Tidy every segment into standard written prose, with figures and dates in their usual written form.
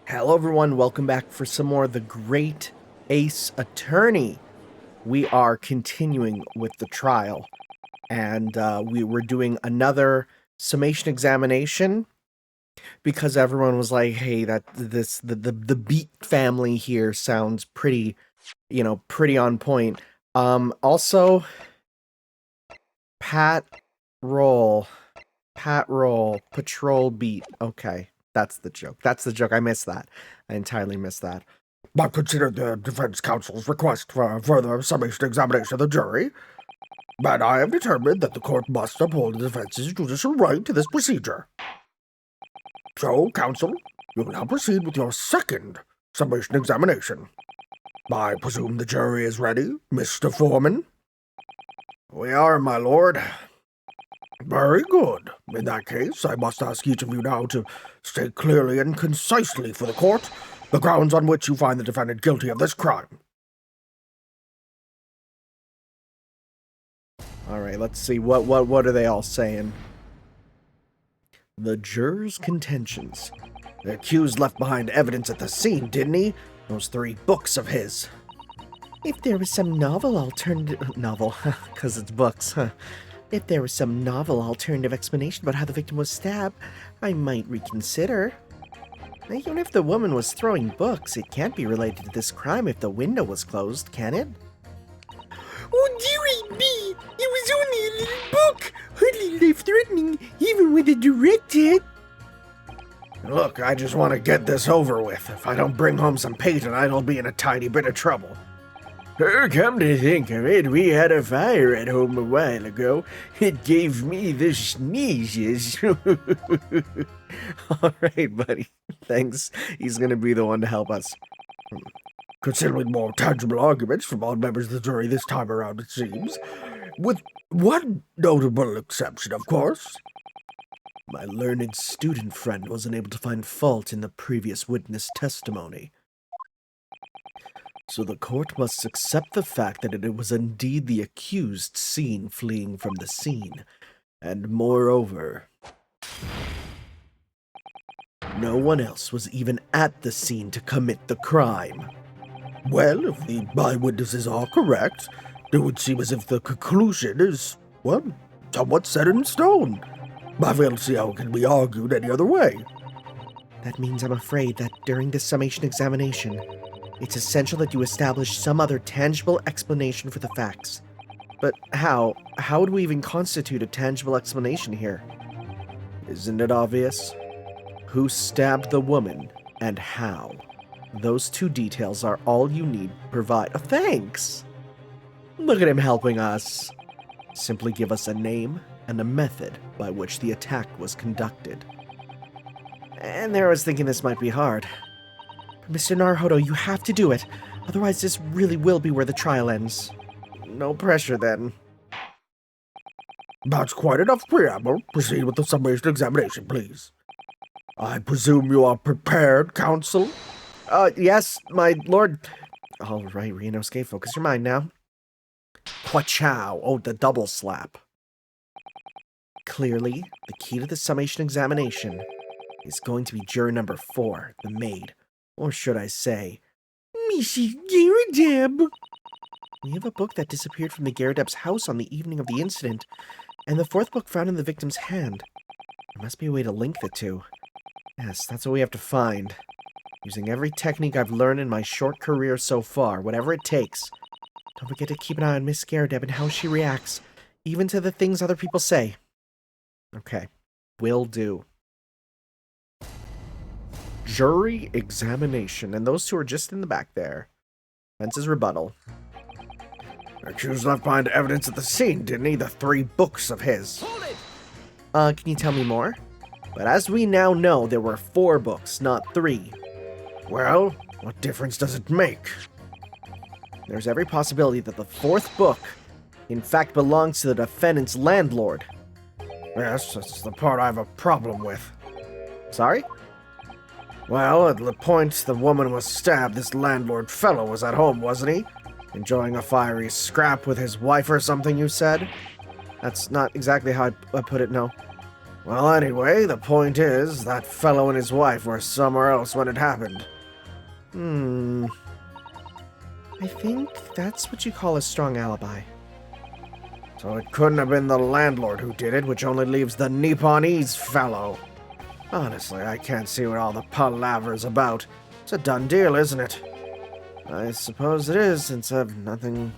Hello everyone, welcome back for some more of The Great Ace Attorney. We are continuing with the trial, and we were doing another summation examination because everyone was like, hey, the beat family here sounds pretty, pretty on point. Also, Pat roll, patrol beat. Okay. That's the joke. I missed that. I entirely missed that. But consider the defense counsel's request for further summation examination of the jury, and I have determined that the court must uphold the defense's judicial right to this procedure. So, counsel, you will now proceed with your second summation examination. I presume the jury is ready, Mr. Foreman? We are, my lord. Very good. In that case, I must ask each of you now to state clearly and concisely for the court the grounds on which you find the defendant guilty of this crime. All right, let's see. What are they all saying? The jurors' contentions. The accused left behind evidence at the scene, didn't he? Those 3 books of his. If there was some novel, because it's books, huh? If there was some novel alternative explanation about how the victim was stabbed, I might reconsider. Even if the woman was throwing books, it can't be related to this crime if the window was closed, can it? Oh, dearie me! It was only a little book! Hardly life-threatening, even with a direct hit. Look, I just want to get this over with. If I don't bring home some patent, I'll be in a tiny bit of trouble. Come to think of it, we had a fire at home a while ago. It gave me the sneezes. All right, buddy. Thanks. He's going to be the one to help us. Considering more tangible arguments from all members of the jury this time around, it seems. With one notable exception, of course. My learned student friend wasn't able to find fault in the previous witness testimony. So the court must accept the fact that it was indeed the accused seen fleeing from the scene, and moreover, no one else was even at the scene to commit the crime. Well, if the eyewitnesses are correct, it would seem as if the conclusion is, well, somewhat set in stone. I fail to see how it can be argued any other way. That means I'm afraid that during this summation examination, it's essential that you establish some other tangible explanation for the facts. But how? How would we even constitute a tangible explanation here? Isn't it obvious? Who stabbed the woman, and how? Those 2 details are all you need to provide. Oh, thanks! Look at him helping us. Simply give us a name and a method by which the attack was conducted. And there I was thinking this might be hard. Mr. Naruhodo, you have to do it. Otherwise, this really will be where the trial ends. No pressure, then. That's quite enough preamble. Proceed with the summation examination, please. I presume you are prepared, counsel? Yes, my lord. All right, Ryunosuke, focus your mind now. Kwachow. Oh, the double slap. Clearly, the key to the summation examination is going to be juror number 4, the maid. Or should I say, Mrs. Garradeb. We have a book that disappeared from the Garradeb's house on the evening of the incident, and the 4th book found in the victim's hand. There must be a way to link the 2. Yes, that's what we have to find. Using every technique I've learned in my short career so far, whatever it takes. Don't forget to keep an eye on Miss Garradeb and how she reacts, even to the things other people say. Okay, will do. Jury examination, and those 2 are just in the back there. Fence's rebuttal. Accused left behind evidence at the scene, didn't he? The 3 books of his. Hold it! Can you tell me more? But as we now know, there were 4 books, not 3. Well, what difference does it make? There's every possibility that the 4th book, in fact, belongs to the defendant's landlord. Yes, that's the part I have a problem with. Sorry? Well, at the point the woman was stabbed, this landlord fellow was at home, wasn't he? Enjoying a fiery scrap with his wife or something, you said? That's not exactly how I put it, no. Well, anyway, the point is, that fellow and his wife were somewhere else when it happened. I think that's what you call a strong alibi. So it couldn't have been the landlord who did it, which only leaves the Nipponese fellow. Honestly, I can't see what all the palaver's about. It's a done deal, isn't it? I suppose it is, since I've nothing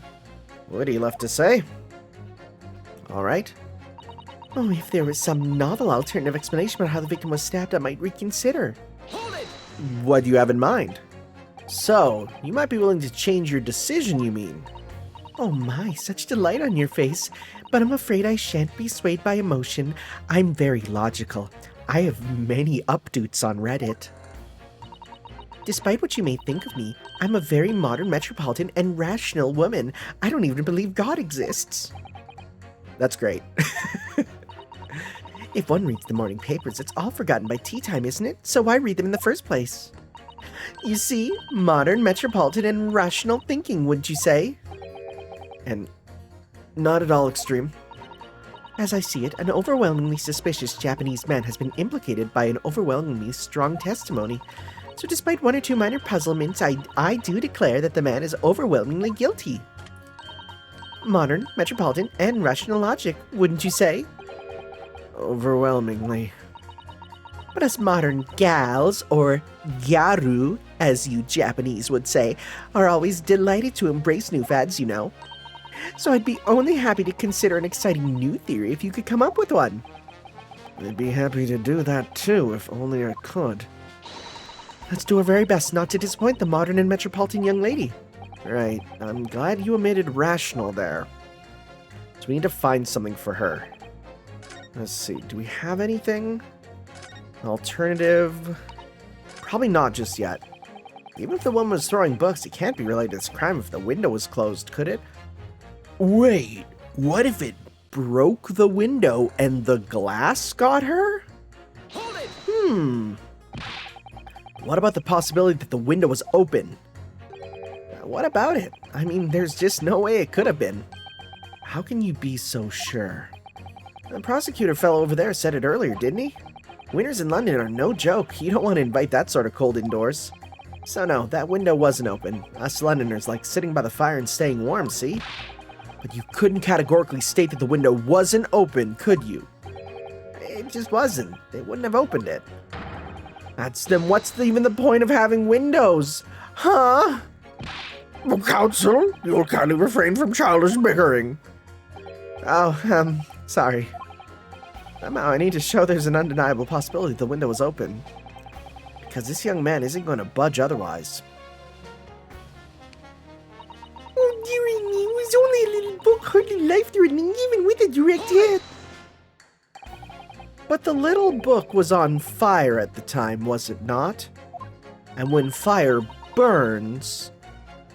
witty left to say. All right. Oh, if there was some novel alternative explanation about how the victim was stabbed, I might reconsider. Hold it! What do you have in mind? So, you might be willing to change your decision, you mean? Oh my, such delight on your face. But I'm afraid I shan't be swayed by emotion. I'm very logical. I have many updates on Reddit. Despite what you may think of me, I'm a very modern, metropolitan, and rational woman. I don't even believe God exists. That's great. If one reads the morning papers, it's all forgotten by tea time, isn't it? So why read them in the first place? You see, modern, metropolitan, and rational thinking, wouldn't you say? And not at all extreme. As I see it, an overwhelmingly suspicious Japanese man has been implicated by an overwhelmingly strong testimony. So despite one or two minor puzzlements, I do declare that the man is overwhelmingly guilty. Modern, metropolitan, and rational logic, wouldn't you say? Overwhelmingly. But us modern gals, or gyaru, as you Japanese would say, are always delighted to embrace new fads, you know. So I'd be only happy to consider an exciting new theory if you could come up with one. I'd be happy to do that too, if only I could. Let's do our very best not to disappoint the modern and metropolitan young lady. Right, I'm glad you omitted rational there. So we need to find something for her. Let's see, do we have anything? Alternative? Probably not just yet. Even if the woman was throwing books, it can't be related to this crime if the window was closed, could it? Wait, what if it broke the window and the glass got her? Hold it! What about the possibility that the window was open? What about it? I mean, there's just no way it could have been. How can you be so sure? The prosecutor fellow over there said it earlier, didn't he? Winters in London are no joke. You don't want to invite that sort of cold indoors. So no, that window wasn't open. Us Londoners like sitting by the fire and staying warm, see? But you couldn't categorically state that the window wasn't open, could you? It just wasn't. They wouldn't have opened it. Then what's even the point of having windows? Huh? Counsel, you'll kindly refrain from childish bickering. Oh, sorry. Somehow I need to show there's an undeniable possibility the window was open. Because this young man isn't going to budge otherwise. Oh, dearie me, it was only a little book, hardly life-threatening, even with a direct hit. But the little book was on fire at the time, was it not? And when fire burns,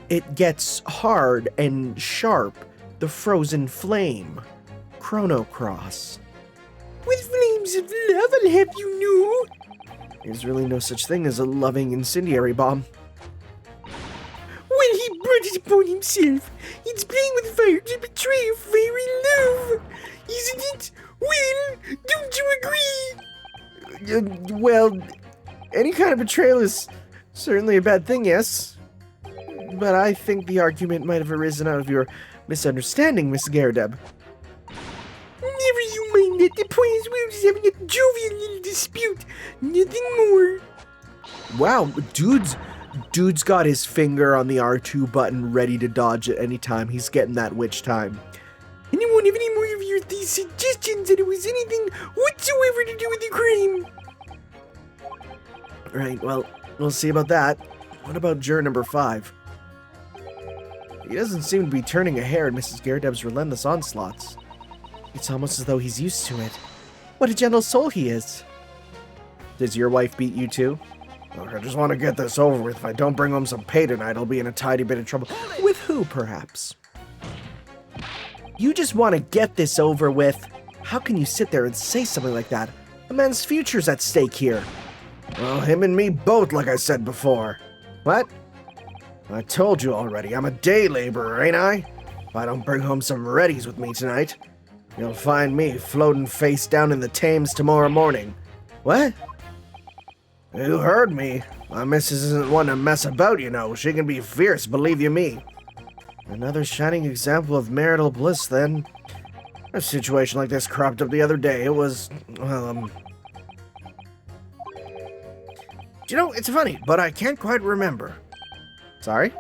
it gets hard and sharp, the frozen flame. Chronocross. With flames of love, I'll have you know. There's really no such thing as a loving incendiary bomb. Well, he brought it upon himself. It's playing with fire to betray a fairy love. Isn't it? Well, don't you agree? Well, any kind of betrayal is certainly a bad thing, yes. But I think the argument might have arisen out of your misunderstanding, Miss Gerdeb. Never you mind that. The point is we're just having a jovial little dispute. Nothing more. Wow, dude's got his finger on the R2 button ready to dodge at any time. He's getting that witch time. And you won't have any more of these suggestions that it was anything whatsoever to do with the crime. Right, well, we'll see about that. What about juror number 5? He doesn't seem to be turning a hair at Mrs. Gerdeb's relentless onslaughts. It's almost as though he's used to it. What a gentle soul he is. Does your wife beat you too? Look, I just want to get this over with. If I don't bring home some pay tonight, I'll be in a tidy bit of trouble. With who, perhaps? You just want to get this over with. How can you sit there and say something like that? A man's future's at stake here. Well, him and me both, like I said before. What? I told you already, I'm a day laborer, ain't I? If I don't bring home some readies with me tonight, You'll find me floating face down in the Thames tomorrow morning. What? You heard me. My missus isn't one to mess about, you know. She can be fierce, believe you me. Another shining example of marital bliss, then. A situation like this cropped up the other day. It was, well, you know, it's funny, but I can't quite remember. Sorry?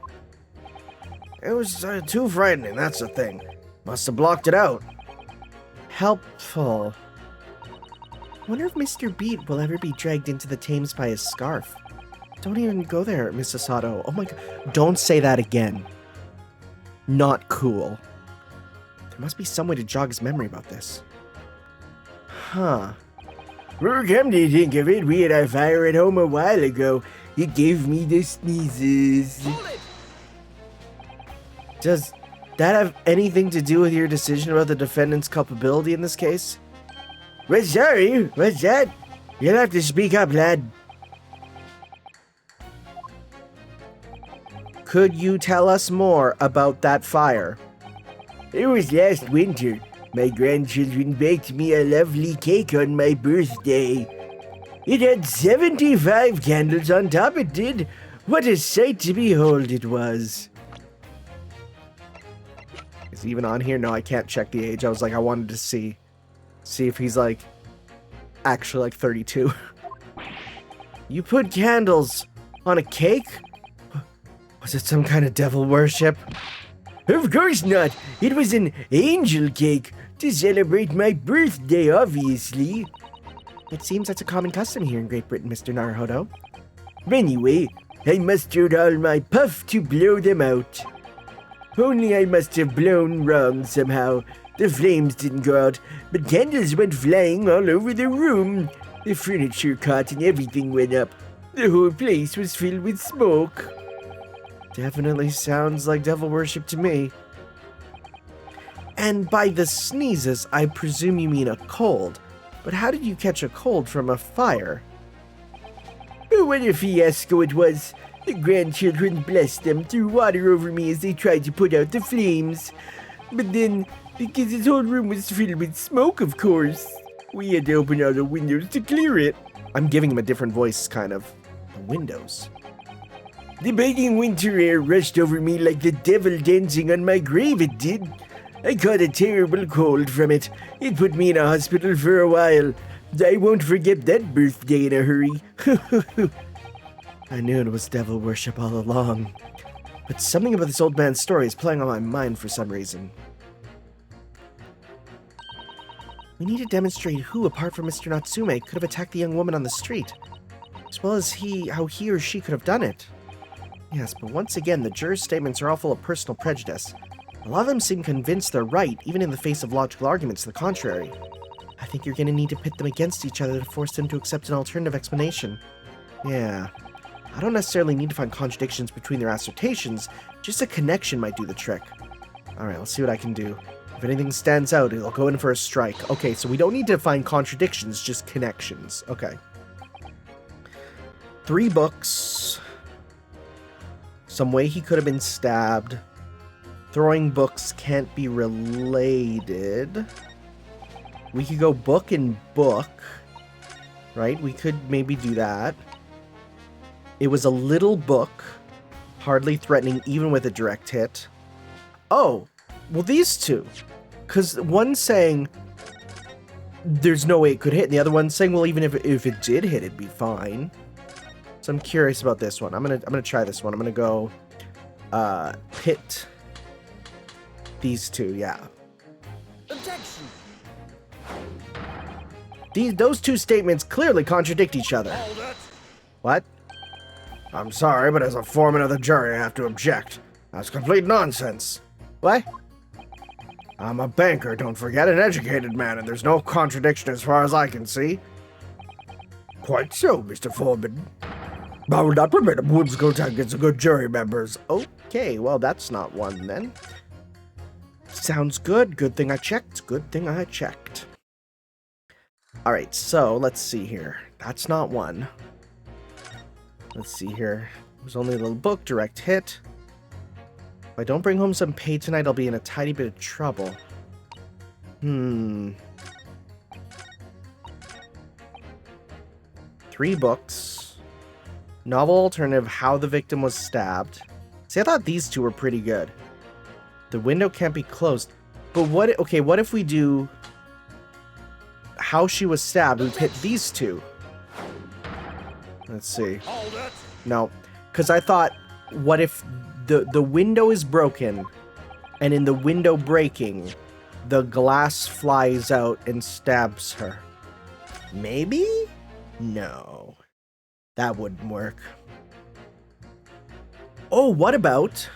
It was too frightening, that's the thing. Must have blocked it out. Helpful. Wonder if Mr. Beat will ever be dragged into the Thames by his scarf. Don't even go there, Miss Sato. Oh my god. Don't say that again. Not cool. There must be some way to jog his memory about this. Huh. Well, come to think of it, we had a fire at home a while ago. It gave me the sneezes. Does that have anything to do with your decision about the defendant's culpability in this case? Well, sorry, what's that? You'll have to speak up, lad. Could you tell us more about that fire? It was last winter. My grandchildren baked me a lovely cake on my birthday. It had 75 candles on top, it did. What a sight to behold it was. Is he even on here? No, I can't check the age. I was like, I wanted to see if he's like actually like 32. You put candles on a cake? Was it some kind of devil worship? Of course not. It was an angel cake to celebrate my birthday, obviously. It seems that's a common custom here in Great Britain, Mr. Naruhodo. Anyway, I mustered all my puff to blow them out. Only I must have blown wrong somehow. The flames didn't go out, but candles went flying all over the room. The furniture caught and everything went up. The whole place was filled with smoke. Definitely sounds like devil worship to me. And by the sneezes, I presume you mean a cold. But how did you catch a cold from a fire? Oh, what a fiasco it was. The grandchildren, bless them, threw water over me as they tried to put out the flames. But then, because his whole room was filled with smoke, of course, we had to open all the windows to clear it. I'm giving him a different voice, kind of. The windows. The biting winter air rushed over me like the devil dancing on my grave, it did. I caught a terrible cold from it. It put me in a hospital for a while. I won't forget that birthday in a hurry. I knew it was devil worship all along. But something about this old man's story is playing on my mind for some reason. We need to demonstrate who, apart from Mr. Natsume, could have attacked the young woman on the street. As well as how he or she could have done it. Yes, but once again, the jurors' statements are all full of personal prejudice. A lot of them seem convinced they're right, even in the face of logical arguments to the contrary. I think you're going to need to pit them against each other to force them to accept an alternative explanation. Yeah. I don't necessarily need to find contradictions between their assertions, just a connection might do the trick. Alright, let's see what I can do. If anything stands out, I'll go in for a strike. Okay, so we don't need to find contradictions, just connections. Okay. 3 books. Some way he could have been stabbed. Throwing books can't be related. We could go book and book. Right? We could maybe do that. It was a little book. Hardly threatening even with a direct hit. Oh! Well, these two. Because one's saying there's no way it could hit, and the other one's saying, well, even if it did hit, it'd be fine. So I'm curious about this one. I'm gonna try this one. I'm gonna go pit these two, yeah. Objection. Those two statements clearly contradict each other. Hold it. What? I'm sorry, but as a foreman of the jury, I have to object. That's complete nonsense. What? I'm a banker, don't forget, an educated man, and there's no contradiction as far as I can see. Quite so, Mr. Foreman. I will not permit a whimsical attack against the good jury members. Okay, well, that's not one then. Sounds good. Good thing I checked. Good thing I checked. Alright, so let's see here. That's not one. Let's see here. There's only a little book, direct hit. If I don't bring home some pay tonight, I'll be in a tiny bit of trouble. 3 books. Novel alternative, How the Victim Was Stabbed. See, I thought these two were pretty good. The window can't be closed. But what if we do How She Was Stabbed? We pit these two. Let's see. No, because I thought, what if the window is broken, and in the window breaking, the glass flies out and stabs her? Maybe? No. That wouldn't work. Oh, what about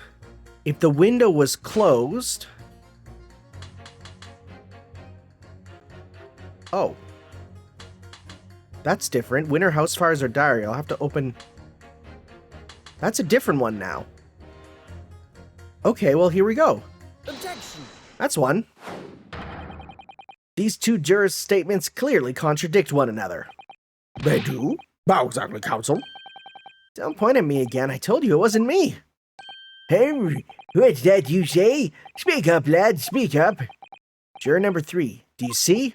if the window was closed? Oh. That's different. Winter house fires are dire. I'll have to open... That's a different one now. Okay, well, here we go. Objection. That's one. These two jurors' statements clearly contradict one another. They do? How exactly, counsel? Don't point at me again. I told you it wasn't me. Hey, what's that you say? Speak up, lad, speak up. Juror number 3. Do you see?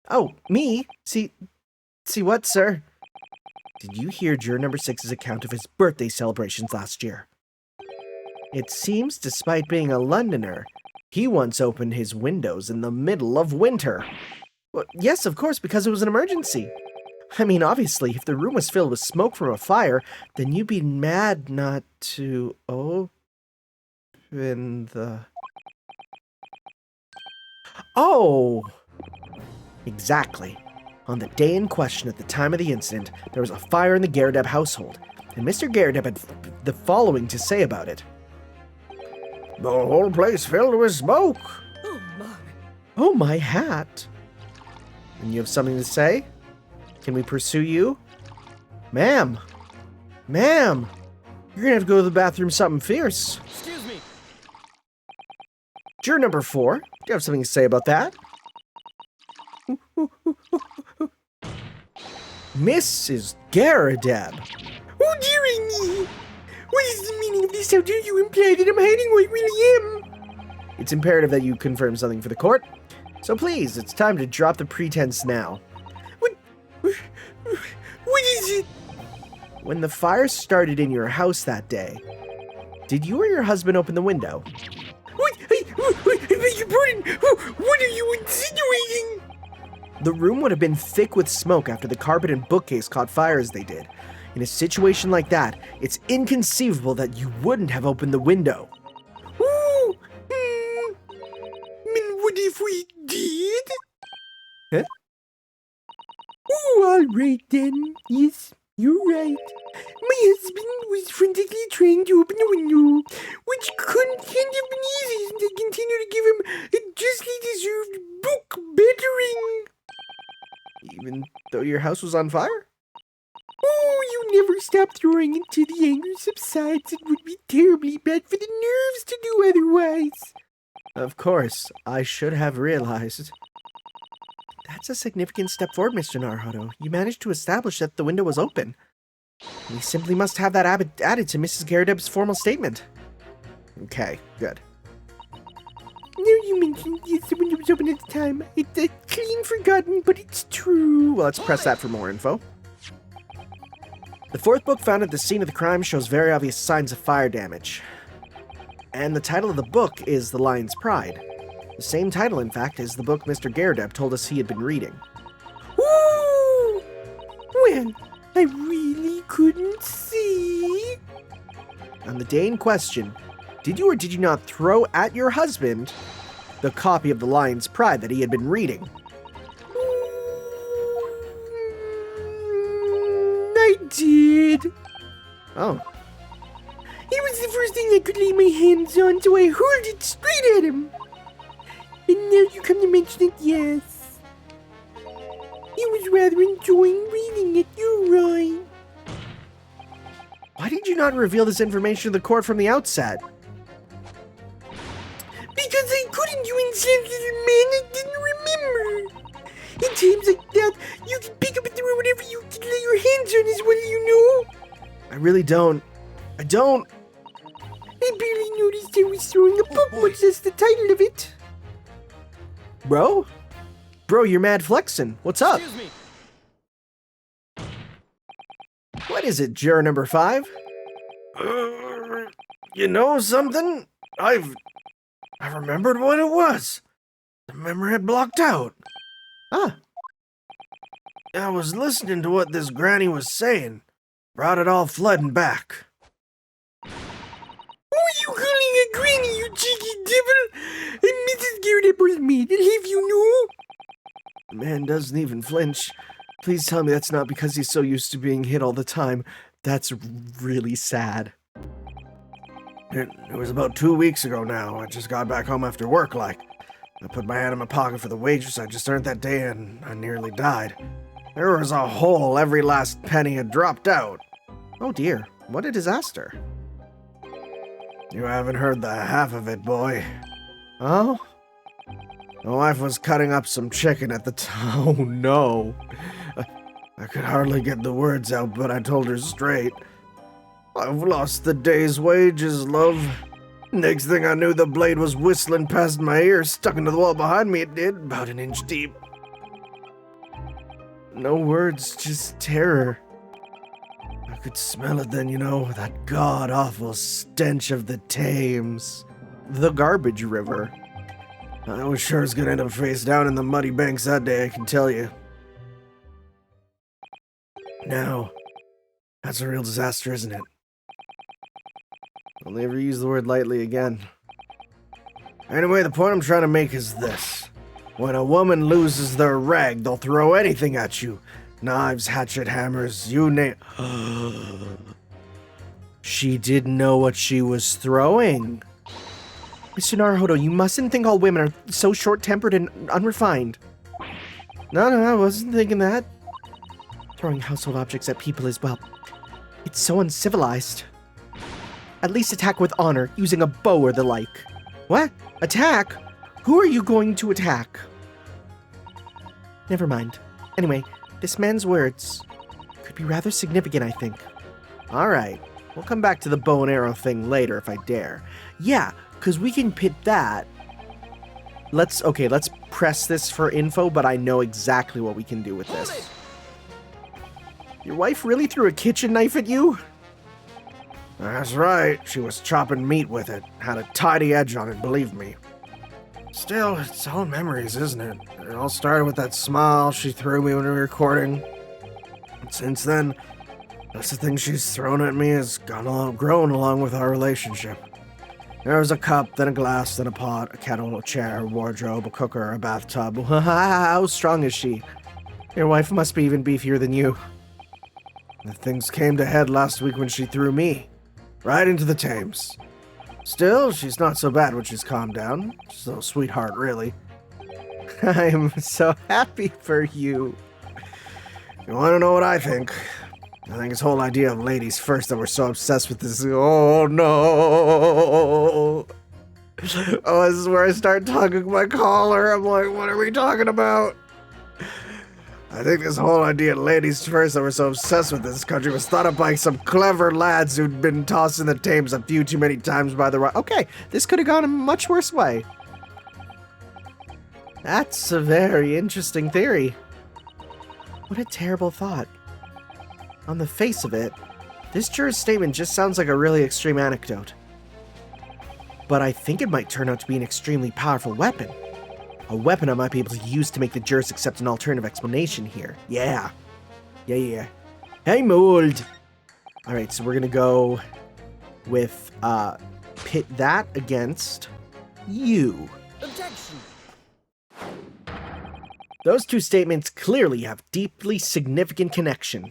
Oh, me? See what, sir? Did you hear juror number 6's account of his birthday celebrations last year? It seems, despite being a Londoner, he once opened his windows in the middle of winter. Well, yes, of course, because it was an emergency. I mean, obviously, if the room was filled with smoke from a fire, then you'd be mad not to open the... Oh! Exactly. On the day in question at the time of the incident, there was a fire in the Garadeb household, and Mr. Garadeb had the following to say about it. The whole place filled with smoke. Oh my. Oh, my hat. And you have something to say? Can we pursue you? Ma'am! Ma'am! You're gonna have to go to the bathroom something fierce. Excuse me. Juror number 4, do you have something to say about that? Mrs. Garadeb. Oh, dearie me! What is the meaning of this? How dare you imply that I'm hiding who I really am? It's imperative that you confirm something for the court. So please, it's time to drop the pretense now. What is it? When the fire started in your house that day, did you or your husband open the window? What? I beg your pardon. What are you insinuating? The room would have been thick with smoke after the carpet and bookcase caught fire as they did. In a situation like that, it's inconceivable that you wouldn't have opened the window. Oh, what if we did? Huh? Oh, all right then. Yes, you're right. My husband was frantically trying to open the window, which can't have been easy, and I continue to give him a justly deserved book battering. Even though your house was on fire? Oh, you never stop throwing until the anger subsides. It would be terribly bad for the nerves to do otherwise. Of course, I should have realized. That's a significant step forward, Mr. Naruhodo. You managed to establish that the window was open. We simply must have that added to Mrs. Garadeb's formal statement. Okay, good. Now you mentioned, yes, the window was open at the time. It's clean forgotten, but it's true. Well, let's press that for more info. The 4th book found at the scene of the crime shows very obvious signs of fire damage. And the title of the book is The Lion's Pride. The same title, in fact, as the book Mr. Garadeb told us he had been reading. Ooh! Well, I really couldn't see. On the day in question, did you or did you not throw at your husband the copy of The Lion's Pride that he had been reading? I did. Oh. It was the first thing I could lay my hands on, so I hurled it straight at him. And now you come to mention it, yes. He was rather enjoying reading it, you're right. Why did you not reveal this information to the court from the outset? Because I couldn't, you insensitive man, I didn't remember. In times like that, you can pick up and throw whatever you can lay your hands on as well, you know. I really don't. I don't. I barely noticed I was throwing a book, much less the title of it. Bro? Bro, you're mad flexin'. What's up? Excuse me. What is it, juror number 5? You know something? I remembered what it was. The memory had blocked out. Ah, I was listening to what this granny was saying. Brought it all flooding back. Who are you calling a granny, you cheeky devil? And Mrs. Garrett was me. I'll have you know. the man doesn't even flinch. Please tell me that's not because he's so used to being hit all the time. That's really sad. It was about 2 weeks ago now. I just got back home after work, like. I put my hand in my pocket for the wages I just earned that day, and I nearly died. There was a hole. Every last penny had dropped out. Oh dear, what a disaster. You haven't heard the half of it, boy. Oh? My wife was cutting up some chicken at the time. Oh no. I could hardly get the words out, but I told her straight. I've lost the day's wages, love. Next thing I knew, the blade was whistling past my ear, stuck into the wall behind me. It did, about an inch deep. No words, just terror. I could smell it then, you know, that god-awful stench of the Thames. The garbage river. I was sure I was gonna end up face down in the muddy banks that day, I can tell you. Now, that's a real disaster, isn't it? I'll never use the word lightly again. Anyway, the point I'm trying to make is this. When a woman loses their rag, they'll throw anything at you. Knives, hatchet, hammers, you name. She didn't know what she was throwing. Mr. Naruhodo, you mustn't think all women are so short-tempered and unrefined. No, I wasn't thinking that. Throwing household objects at people is, well, it's so uncivilized. At least attack with honor, using a bow or the like. What? Attack? Who are you going to attack? Never mind. Anyway, this man's words could be rather significant, I think. Alright, we'll come back to the bow and arrow thing later if I dare. Yeah, because we can pit that. Let's press this for info, but I know exactly what we can do with this. Your wife really threw a kitchen knife at you? That's right, she was chopping meat with it. Had a tidy edge on it, believe me. Still, it's all memories, isn't it? It all started with that smile she threw me when we were recording. And since then, that's the thing she's thrown at me has grown along with our relationship. There was a cup, then a glass, then a pot, a kettle, a chair, a wardrobe, a cooker, a bathtub. How strong is she? Your wife must be even beefier than you. The things came to head last week when she threw me right into the Thames. Still, she's not so bad when she's calmed down. She's a little sweetheart, really. I'm so happy for you. You want to know what I think? I think this whole idea of ladies first that we're so obsessed with this. Oh no! Oh, this is where I start tugging my collar. I'm like, what are we talking about? I think this whole idea of ladies first that we're so obsessed with this country was thought up by some clever lads who'd been tossed in the Thames a few too many times by the right. Okay, this could have gone a much worse way. That's a very interesting theory. What a terrible thought. On the face of it, this juror's statement just sounds like a really extreme anecdote. But I think it might turn out to be an extremely powerful weapon. A weapon I might be able to use to make the jurors accept an alternative explanation here. Yeah. Hey, mold! Alright, so we're gonna go with, pit that against you. Objection. Those two statements clearly have deeply significant connection.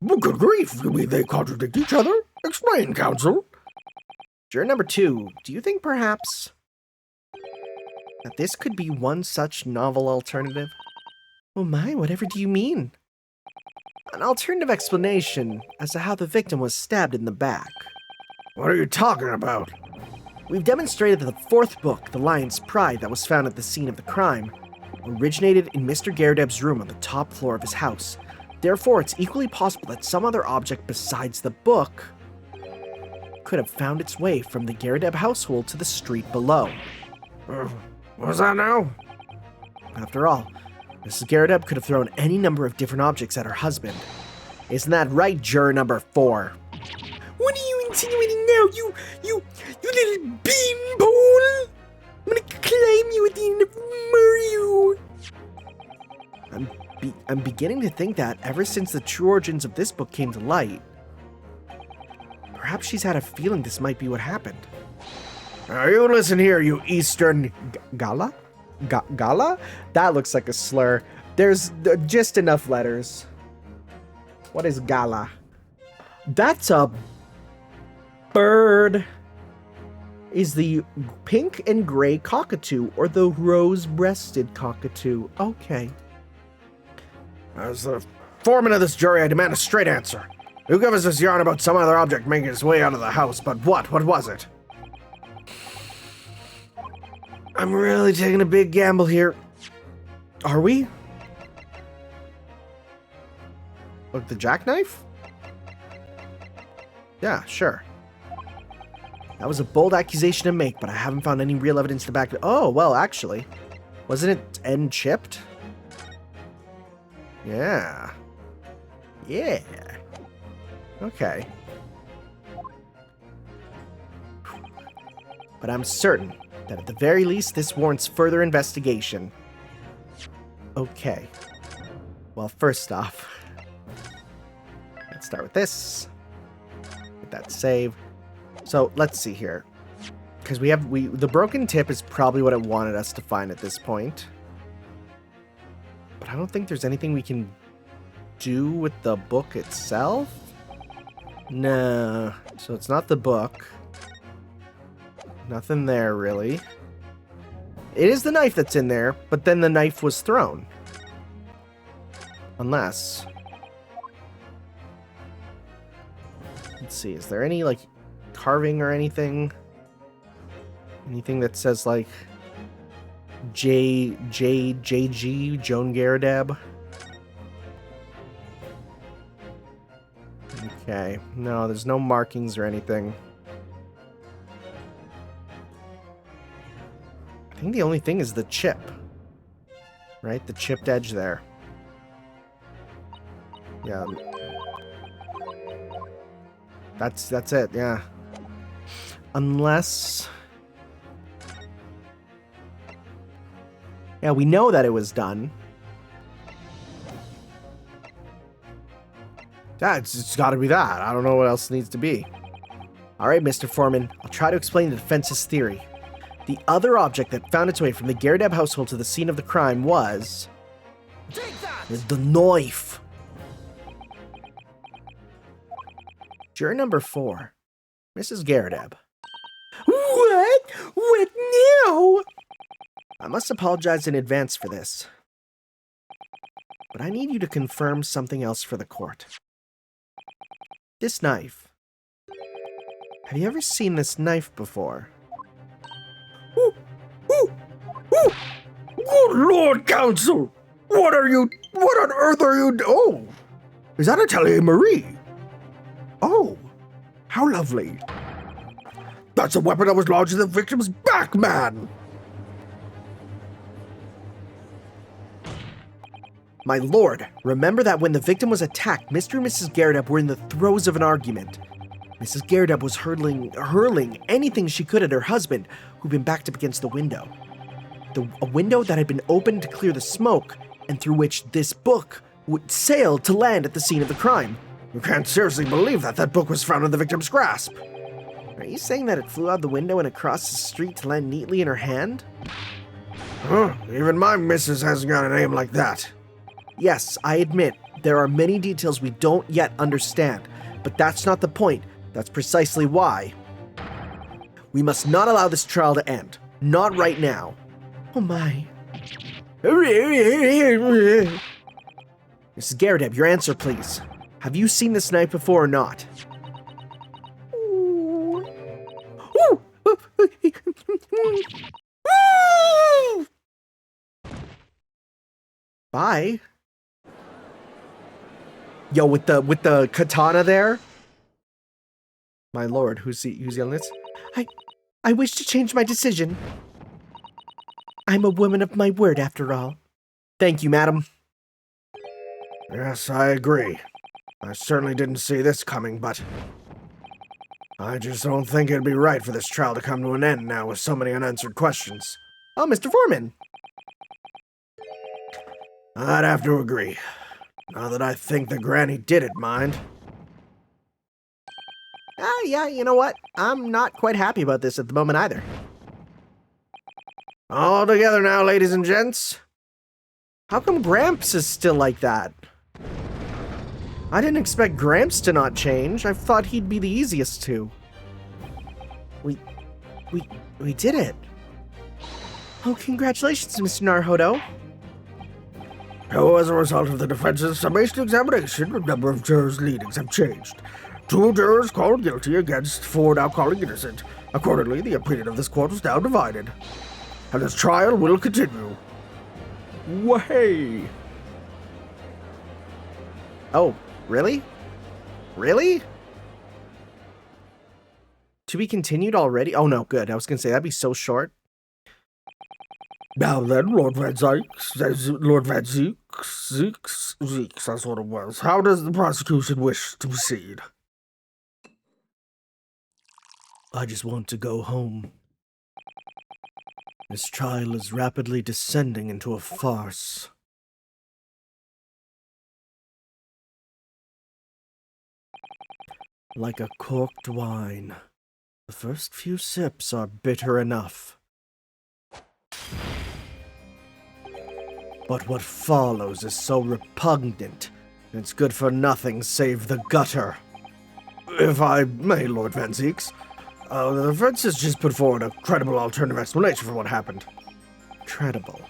Good grief, you mean they contradict each other? Explain, counsel. Juror number 2, do you think perhaps that this could be one such novel alternative? Oh my, whatever do you mean? An alternative explanation as to how the victim was stabbed in the back. What are you talking about? We've demonstrated that the fourth book, The Lion's Pride, that was found at the scene of the crime, originated in Mr. Garredeb's room on the top floor of his house. Therefore, it's equally possible that some other object besides the book could have found its way from the Garredeb household to the street below. What was that now? After all, Mrs. Garrideb could have thrown any number of different objects at her husband. Isn't that right, juror number 4? What are you insinuating now, you little beanpole? I'm gonna climb you at the end of Mario. I'm beginning to think that ever since the true origins of this book came to light, perhaps she's had a feeling this might be what happened. Now you listen here, you Eastern... Gala? Gala? That looks like a slur. There's just enough letters. What is gala? That's a bird. Is the pink and gray cockatoo or the rose-breasted cockatoo? Okay. As the foreman of this jury, I demand a straight answer. You give us this yarn about some other object making its way out of the house, but what? What was it? I'm really taking a big gamble here. Are we? Look, the jackknife? Yeah, sure. That was a bold accusation to make, but I haven't found any real evidence to back it. Oh, well, actually. Wasn't it end chipped? Yeah. Yeah. Okay. But I'm certain that at the very least this warrants further investigation. Okay. Well, first off, let's start with this. Get that save. So let's see here. Because the broken tip is probably what it wanted us to find at this point. But I don't think there's anything we can do with the book itself. No. So it's not the book. Nothing there, really. It is the knife that's in there, but then the knife was thrown. Unless... Let's see, is there any, like, carving or anything? Anything that says, like, J.G. Joan Garrideb? Okay, no, there's no markings or anything. I think the only thing is the chip. Right? The chipped edge there. Yeah. That's it, yeah. Unless... Yeah, we know that it was done. Yeah, it's gotta be that. I don't know what else it needs to be. Alright, Mr. Foreman. I'll try to explain the defense's theory. The other object that found its way from the Garrideb household to the scene of the crime was... the knife. Juror number 4. Mrs. Garrideb. What? What now? I must apologize in advance for this. But I need you to confirm something else for the court. This knife. Have you ever seen this knife before? Good Lord, Counsel! What on earth are you Oh! Is that Atelier Marie? Oh, how lovely. That's a weapon that was lodged in the victim's back, man! My lord, remember that when the victim was attacked, Mr. and Mrs. Garrideb were in the throes of an argument. Mrs. Garrideb was hurling anything she could at her husband, who'd been backed up against the window. A window that had been opened to clear the smoke, and through which this book would sail to land at the scene of the crime. You can't seriously believe that book was found in the victim's grasp. Are you saying that it flew out the window and across the street to land neatly in her hand? Huh, even my missus hasn't got a name like that. Yes, I admit, there are many details we don't yet understand, but that's not the point. That's precisely why. We must not allow this trial to end. Not right now. Oh my. Mrs. Garrideb, your answer, please. Have you seen this knife before or not? Bye. Yo, with the katana there. My lord, who's yelling this? I wish to change my decision. I'm a woman of my word, after all. Thank you, madam. Yes, I agree. I certainly didn't see this coming, but I just don't think it'd be right for this trial to come to an end now with so many unanswered questions. Oh, Mr. Foreman. I'd have to agree. Now that I think the granny didn't mind. Yeah, you know what? I'm not quite happy about this at the moment either. All together now, ladies and gents. How come Gramps is still like that? I didn't expect Gramps to not change. I thought he'd be the easiest to. We did it. Oh, congratulations, Mr. Narhodo. So, as a result of the defense's summation examination, a number of jurors' leanings have changed. 2 jurors called guilty against 4 now calling innocent. Accordingly, the opinion of this court is now divided. And this trial will continue. Way! Oh, really? Really? To be continued already? Oh no, good. I was gonna say, that'd be so short. Now then, Lord Van Zeeks, that's what it was. How does the prosecution wish to proceed? I just want to go home. This trial is rapidly descending into a farce. Like a corked wine, the first few sips are bitter enough. But what follows is so repugnant, it's good for nothing save the gutter. If I may, Lord Van Zeeks, the defense has just put forward a credible alternative explanation for what happened. Credible?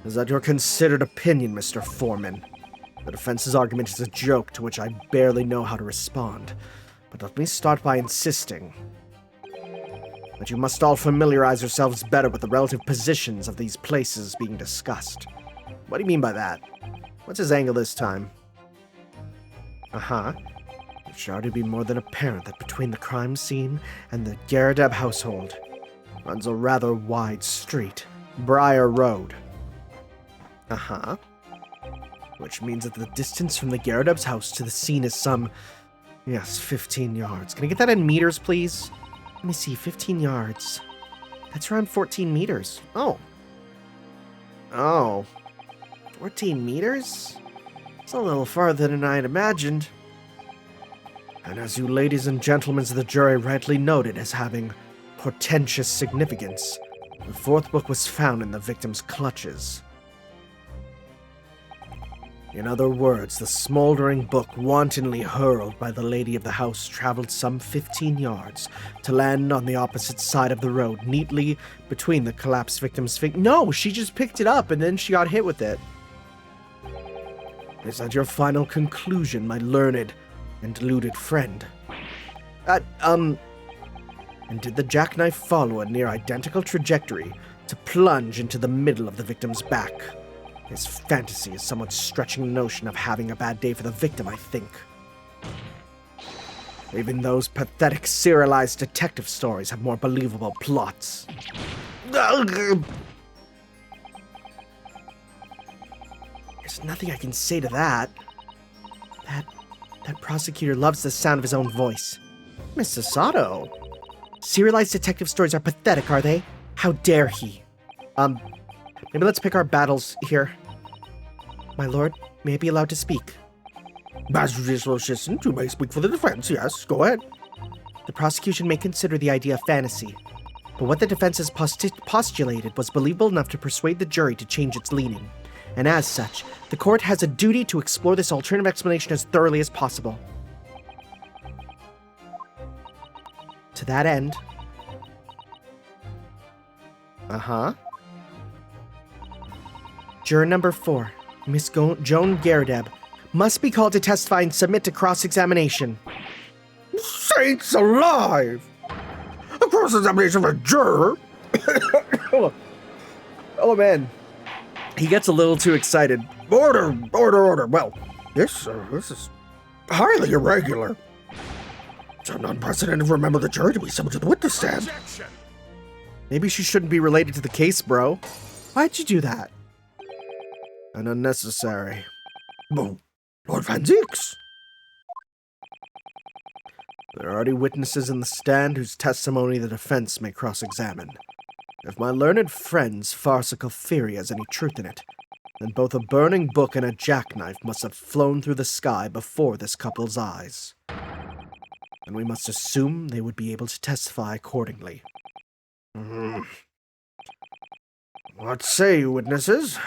Is that your considered opinion, Mr. Foreman? The defense's argument is a joke to which I barely know how to respond, but let me start by insisting that you must all familiarize yourselves better with the relative positions of these places being discussed. What do you mean by that? What's his angle this time? It should already be more than apparent that between the crime scene and the Garadeb household runs a rather wide street, Briar Road. Which means that the distance from the Garadeb's house to the scene is some, 15 yards. Can I get that in meters, please? Let me see, 15 yards. That's around 14 meters. Oh, 14 meters? It's a little farther than I had imagined. And as you ladies and gentlemen of the jury rightly noted as having portentous significance, the 4th book was found in the victim's clutches. In other words, the smoldering book wantonly hurled by the lady of the house traveled some 15 yards to land on the opposite side of the road, neatly between the collapsed victim's feet. No, she just picked it up and then she got hit with it. Is that your final conclusion, my learned and deluded friend? And did the jackknife follow a near identical trajectory to plunge into the middle of the victim's back? His fantasy is somewhat stretching the notion of having a bad day for the victim, I think. Even those pathetic serialized detective stories have more believable plots. There's nothing I can say to that. That prosecutor loves the sound of his own voice. Miss Sasato. Serialized detective stories are pathetic, are they? How dare he? Maybe let's pick our battles here. My lord, may I be allowed to speak? As judicial assistant, you may speak for the defense, yes, go ahead. The prosecution may consider the idea fantasy, but what the defense has postulated was believable enough to persuade the jury to change its leaning, and as such, the court has a duty to explore this alternative explanation as thoroughly as possible. To that end... Juror number 4, Miss Joan Garadeb, must be called to testify and submit to cross-examination. Saints alive! A cross-examination of a juror? Oh man, he gets a little too excited. Order! Well, this is highly irregular. It's unprecedented for a member of the jury to be summoned to the witness stand. Maybe she shouldn't be related to the case, bro. Why'd you do that? and unnecessary. Well, Lord Van Zieks. There are already witnesses in the stand whose testimony the defense may cross-examine. If my learned friend's farcical theory has any truth in it, then both a burning book and a jackknife must have flown through the sky before this couple's eyes. And we must assume they would be able to testify accordingly. What say you, witnesses?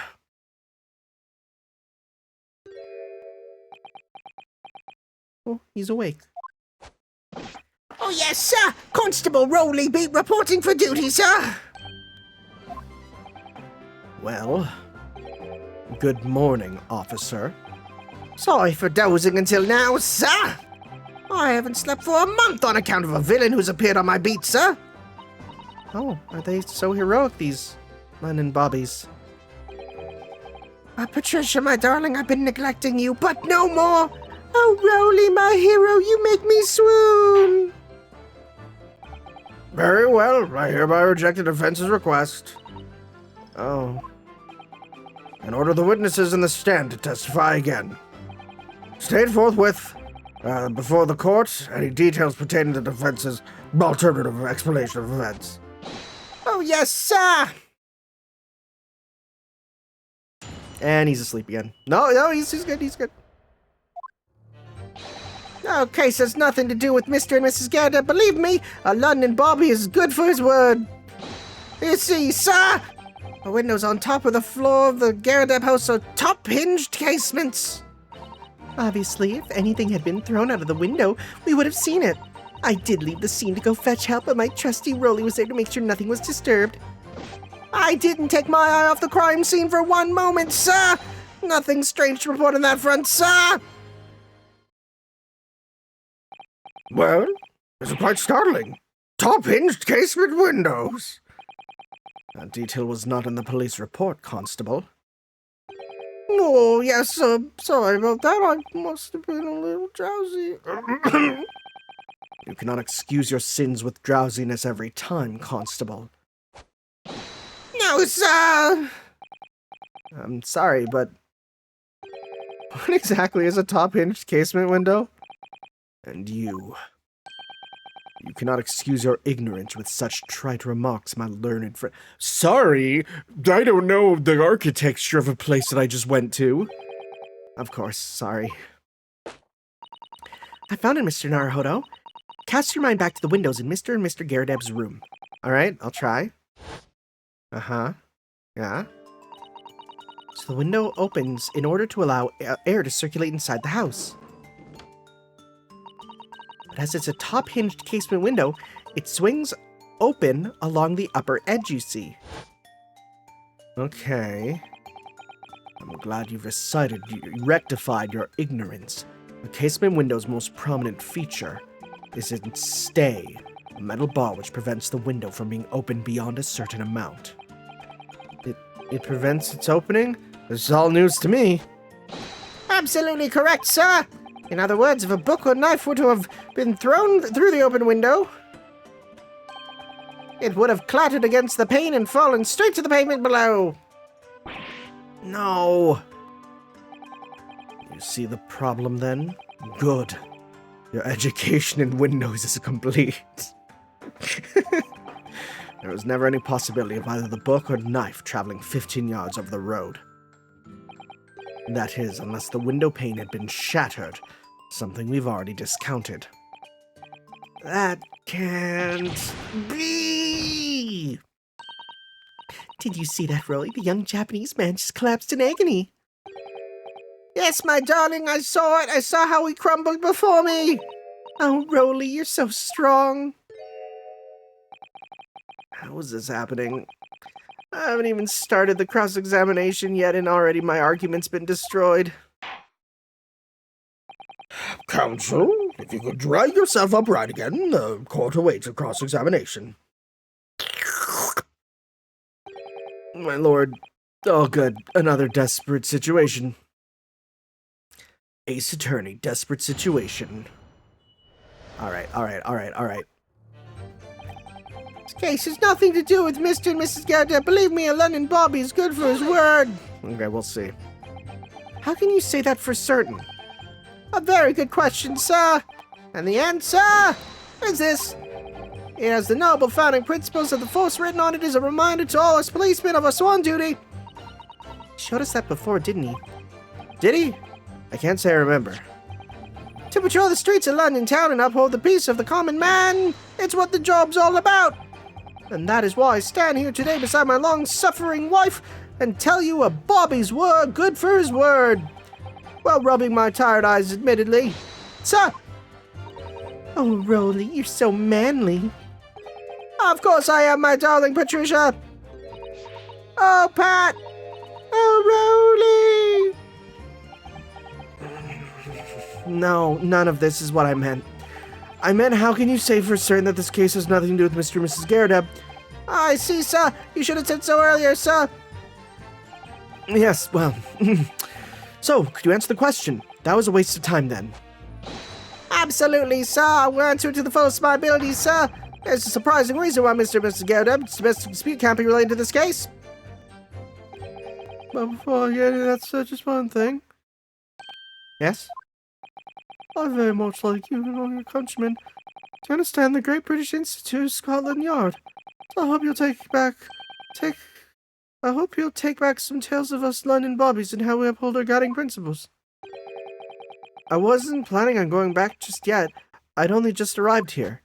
Oh, he's awake. Oh, yes, sir. Constable Rowley Beat reporting for duty, sir. Well, good morning, officer. Sorry for dozing until now, sir. I haven't slept for a month on account of a villain who's appeared on my beat, sir. Oh, are they so heroic, these Len and Bobbies? Patricia, my darling, I've been neglecting you, but no more. Oh, Rowley, my hero, you make me swoon. Very well. I hereby reject the defense's request Oh, and order the witnesses in the stand to testify again. State forthwith before the court any details pertaining to the defense's alternative explanation of events. Oh, yes, sir. and he's asleep again. No, he's good, he's good. Our case has nothing to do with Mr. and Mrs. Garrett. Believe me, a London Bobby is good for his word. You see, sir, the windows on top of the floor of the Garrett house are top-hinged casements. Obviously, if anything had been thrown out of the window, we would have seen it. I did leave the scene to go fetch help, but my trusty Rolly was there to make sure nothing was disturbed. I didn't take my eye off the crime scene for one moment, sir. Nothing strange to report on that front, sir. Well, this is quite startling. Top-hinged casement windows. that detail was not in the police report, Constable. Oh, yes, sir. Sorry about that. I must have been a little drowsy. You cannot excuse your sins with drowsiness every time, Constable. No, sir. I'm sorry, but what exactly is a top-hinged casement window? And you cannot excuse your ignorance with such trite remarks, my learned friend. Sorry, I don't know the architecture of a place that I just went to. Of course, sorry. I found it, Mr. Naruhodo. Cast your mind back to the windows in Mr. and Mr. Garredeb's room. All right, I'll try. Uh-huh. Yeah. So the window opens in order to allow air to circulate inside the house. But as it's a top-hinged casement window, it swings open along the upper edge, you see. Okay. I'm glad you've rectified your ignorance. The casement window's most prominent feature is its stay, a metal bar which prevents the window from being opened beyond a certain amount. It prevents its opening? This is all news to me. Absolutely correct, sir. In other words, if a book or knife were to have been thrown through the open window, it would have clattered against the pane and fallen straight to the pavement below. No. You see the problem then? Good. Your education in windows is complete. There was never any possibility of either the book or knife traveling 15 yards over the road. That is, unless the window pane had been shattered, something we've already discounted. That can't be! Did you see that, Rolly? The young Japanese man just collapsed in agony. Yes, my darling, I saw it. I saw how he crumbled before me. Oh, Rolly, you're so strong. How is this happening? I haven't even started the cross-examination yet, and already my argument's been destroyed. Counsel, if you could drag yourself upright again, the court awaits a cross-examination. My lord. Oh, good. Another desperate situation. Ace Attorney, desperate situation. All right. This case has nothing to do with Mr. and Mrs. Garrett. Believe me, a London Bobby is good for his word. Okay, we'll see. How can you say that for certain? A very good question, sir. And the answer is this. It has the noble founding principles of the force written on it as a reminder to all us policemen of our sworn duty. He showed us that before, didn't he? Did he? I can't say I remember. To patrol the streets of London town and uphold the peace of the common man. It's what the job's all about. And that is why I stand here today beside my long-suffering wife and tell you a Bobby's word good for his word. While rubbing my tired eyes, admittedly. Sir! Oh, Rolly, you're so manly. Of course I am, my darling Patricia. Oh, Pat. Oh, Rolly. No, none of this is what I meant. I meant, how can you say for certain that this case has nothing to do with Mr. and Mrs. Garrett? I see, sir. You should have said so earlier, sir. Yes, well. So, could you answer the question? That was a waste of time then. Absolutely, sir. I will answer it to the fullest of my abilities, sir. There's a surprising reason why Mr. and Mrs. Garrett's domestic dispute can't be related to this case. But before I get into that, sir, just one thing. Yes? I very much like you and all your countrymen to understand the Great British Institute of Scotland Yard. So I hope you'll take back some tales of us London bobbies and how we uphold our guiding principles. I wasn't planning on going back just yet. I'd only just arrived here.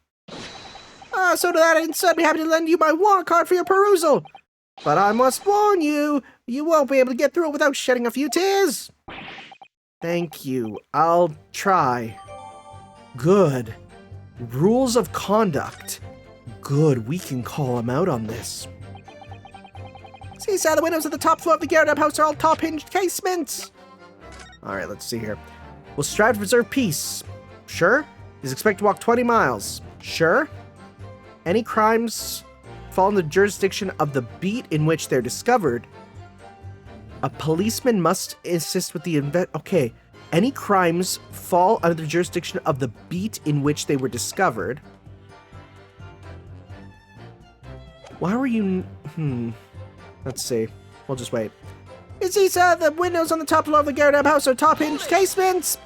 So to that end, I'd be happy to lend you my warrant card for your perusal. But I must warn you, you won't be able to get through it without shedding a few tears. Thank you. I'll try. Good. Rules of conduct. Good, we can call him out on this. See, sir, the windows at the top floor of the Garrett house are all top-hinged casements. Alright, let's see here. We'll strive to preserve peace. Sure. He's expected to walk 20 miles. Sure. Any crimes fall in the jurisdiction of the beat in which they're discovered. A policeman must assist with the Okay. Any crimes fall under the jurisdiction of the beat in which they were discovered. Why were you... Let's see. We'll just wait. You see, sir, the windows on the top floor of the Garrett house are top-hinged casements.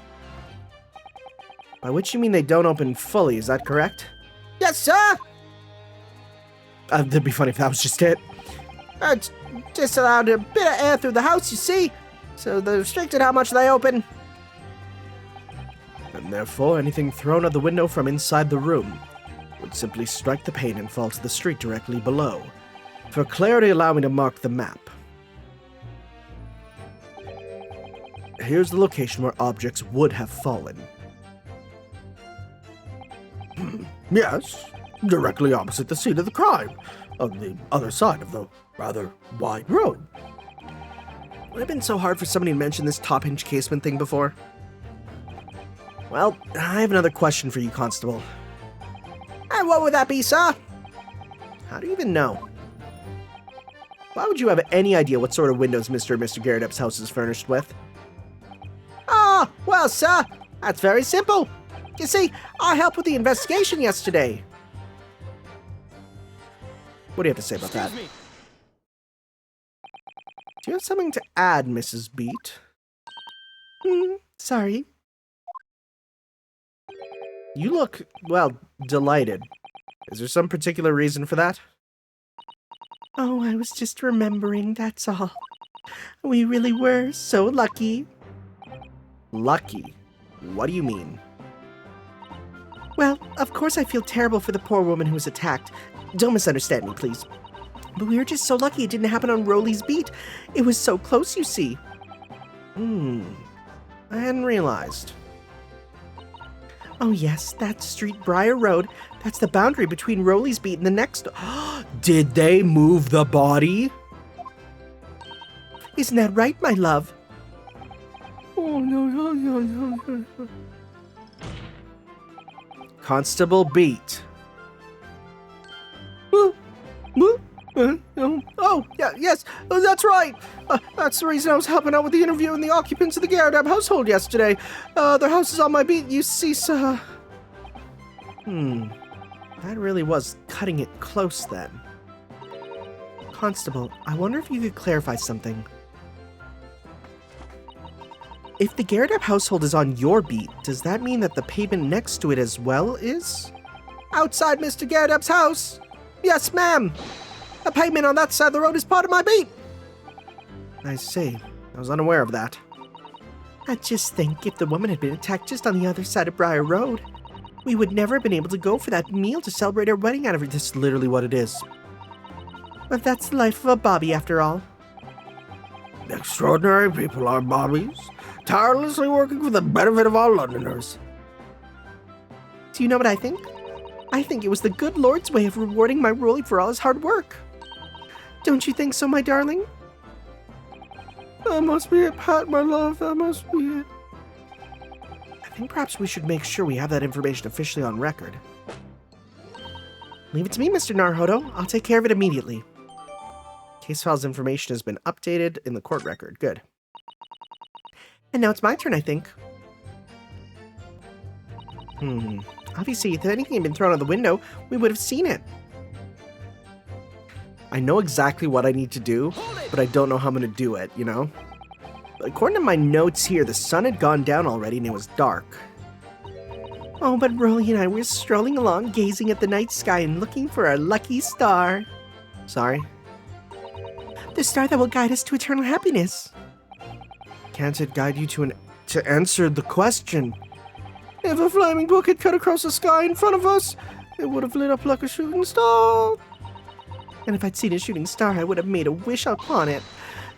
By which you mean they don't open fully, is that correct? Yes, sir! That'd be funny if that was just it. Just allowed a bit of air through the house, you see. So they're restricted how much they open. And therefore, anything thrown out the window from inside the room would simply strike the pane and fall to the street directly below. For clarity, allow me to mark the map. Here's the location where objects would have fallen. Yes, directly opposite the scene of the crime, on the other side of the rather wide road. Would it have been so hard for somebody to mention this top-hinge casement thing before? Well, I have another question for you, Constable. And what would that be, sir? How do you even know? Why would you have any idea what sort of windows Mr. and Mr. Garrett's house is furnished with? Ah, well, sir, that's very simple. You see, I helped with the investigation yesterday. What do you have to say about that? Do you have something to add, Mrs. Beat? Sorry. You look, well, delighted. Is there some particular reason for that? Oh, I was just remembering, that's all. We really were so lucky. Lucky? What do you mean? Well, of course I feel terrible for the poor woman who was attacked. Don't misunderstand me, please. But we were just so lucky it didn't happen on Rowley's beat. It was so close, you see. I hadn't realized. Oh yes, that street, Briar Road. That's the boundary between Rowley's beat and the next... Did they move the body? Isn't that right, my love? Oh, no. Constable Beat. Yes, that's right. That's the reason I was helping out with the interview and the occupants of the Garrett household yesterday. Their house is on my beat, you see, sir. That really was cutting it close then. Constable, I wonder if you could clarify something. if the Garrett household is on your beat, does that mean that the pavement next to it as well is? Outside Mr. Garrett's house! Yes, ma'am! The pavement on that side of the road is part of my beat! I see. I was unaware of that. I just think if the woman had been attacked just on the other side of Briar Road, we would never have been able to go for that meal to celebrate our wedding anniversary. This is literally what it is. But that's the life of a Bobby, after all. Extraordinary people are Bobbies, tirelessly working for the benefit of all Londoners. Do you know what I think? I think it was the good Lord's way of rewarding my Rolly for all his hard work. Don't you think so, my darling? That must be it, Pat, my love. That must be it. I think perhaps we should make sure we have that information officially on record. Leave it to me, Mr. Naruhodo. I'll take care of it immediately. Case file's information has been updated in the court record. Good. And now it's my turn, I think. Obviously, if anything had been thrown out the window, we would have seen it. I know exactly what I need to do, but I don't know how I'm going to do it, you know? According to my notes here, the sun had gone down already and it was dark. Oh, but Rolly and I were strolling along, gazing at the night sky and looking for our lucky star. Sorry? The star that will guide us to eternal happiness. Can't it guide you to answer the question? If a flaming book had cut across the sky in front of us, it would have lit up like a shooting star. And if I'd seen a shooting star, I would have made a wish upon it.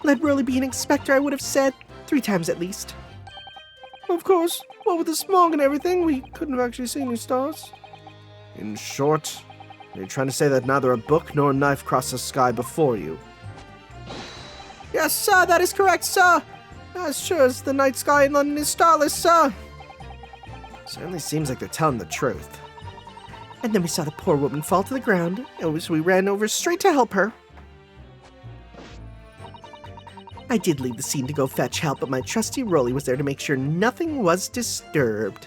Let Rolly be an inspector, I would have said, 3 times at least. Of course, what with the smog and everything, we couldn't have actually seen any stars. In short, you're trying to say that neither a book nor a knife crossed the sky before you. Yes, sir, that is correct, sir. As sure as the night sky in London is starless, sir. Certainly seems like they're telling the truth. And then we saw the poor woman fall to the ground, and so we ran over straight to help her. I did leave the scene to go fetch help, but my trusty Rolly was there to make sure nothing was disturbed.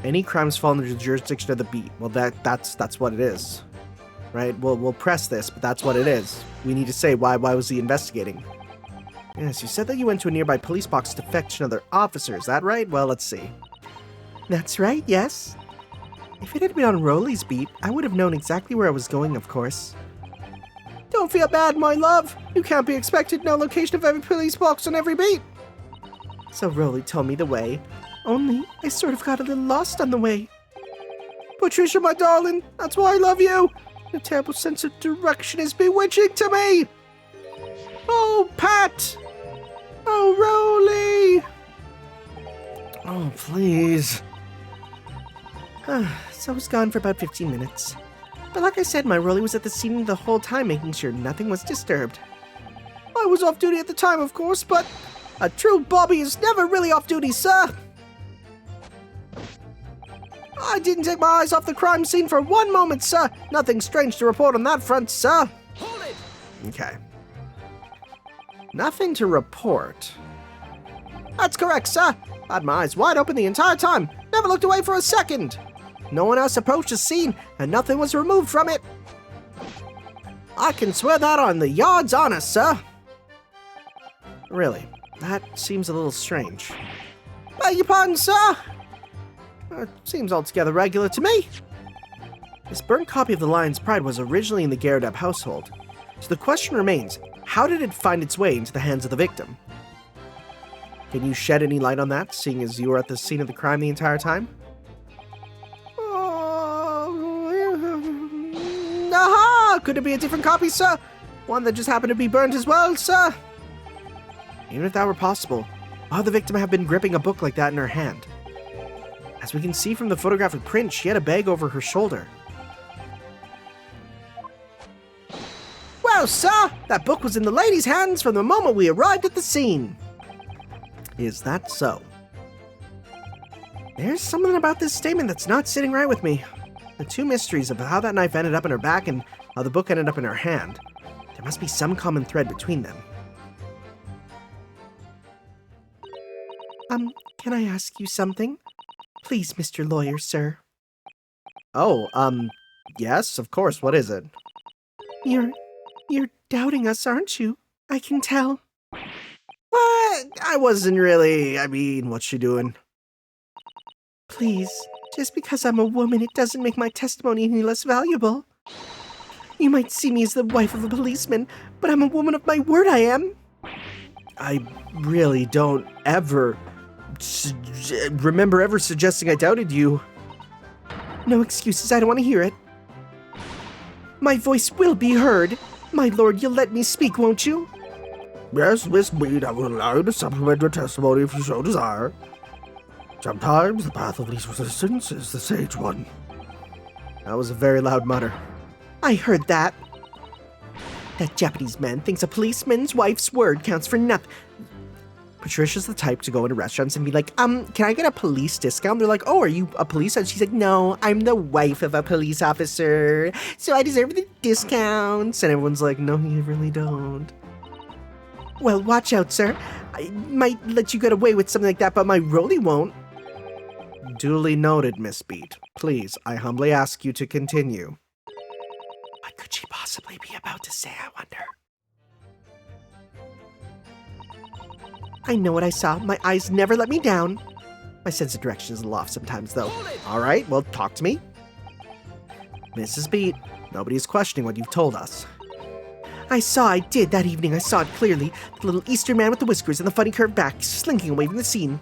Any crimes fall under the jurisdiction of the beat. Well, that's what it is, right? We'll press this, but that's what it is. We need to say why was he investigating? Yes, you said that you went to a nearby police box to fetch another officer. Is that right? Well, let's see. That's right. Yes. If it had been on Rolly's beat, I would have known exactly where I was going, of course. Don't feel bad, my love. You can't be expected to know location of every police box on every beat. So Rolly told me the way. Only, I sort of got a little lost on the way. Patricia, my darling, that's why I love you. Your terrible sense of direction is bewitching to me. Oh, Pat. Oh, Rolly. Oh, please. So I was gone for about 15 minutes. But like I said, my Rolly was at the scene the whole time, making sure nothing was disturbed. I was off duty at the time, of course, but a true Bobby is never really off duty, sir. I didn't take my eyes off the crime scene for one moment, sir. Nothing strange to report on that front, sir. Hold it! Okay. Nothing to report. That's correct, sir. I had my eyes wide open the entire time. Never looked away for a second. No one else approached the scene, and nothing was removed from it. I can swear that on the yard's honor, sir. Really? That seems a little strange. Beg your pardon, sir. Seems altogether regular to me. This burnt copy of The Lion's Pride was originally in the Garrett household. So the question remains, how did it find its way into the hands of the victim? Can you shed any light on that, seeing as you were at the scene of the crime the entire time? Aha! Could it be a different copy, sir? One that just happened to be burnt as well, sir? Even if that were possible, why would the victim have been gripping a book like that in her hand? As we can see from the photographic print, she had a bag over her shoulder. Well, sir, that book was in the lady's hands from the moment we arrived at the scene. Is that so? There's something about this statement that's not sitting right with me. The two mysteries of how that knife ended up in her back and how the book ended up in her hand. There must be some common thread between them. Can I ask you something? Please, Mr. Lawyer, sir. Oh, Yes, of course. What is it? You're doubting us, aren't you? I can tell. What? I wasn't really. What's she doing? Please, just because I'm a woman, it doesn't make my testimony any less valuable. You might see me as the wife of a policeman, but I'm a woman of my word, I am. I really don't ever remember ever suggesting I doubted you. No excuses, I don't want to hear it. My voice will be heard. My lord, you'll let me speak, won't you? Yes, Miss Beate, I will allow you to supplement your testimony if you so desire. Sometimes the path of least resistance is the sage one. That was a very loud mutter. I heard that. That Japanese man thinks a policeman's wife's word counts for nothing. Patricia's the type to go into restaurants and be like, can I get a police discount? They're like, oh, are you a police? And she's like, no, I'm the wife of a police officer, so I deserve the discounts. And everyone's like, no, you really don't. Well, watch out, sir. I might let you get away with something like that, but my Rolly won't. Duly noted, Miss Beate. Please, I humbly ask you to continue. What could she possibly be about to say, I wonder? I know what I saw. My eyes never let me down. My sense of direction is a little off sometimes, though. All right, well, talk to me. Mrs. Beate, nobody's questioning what you've told us. I did that evening. I saw it clearly. The little Eastern man with the whiskers and the funny curved back, slinking away from the scene.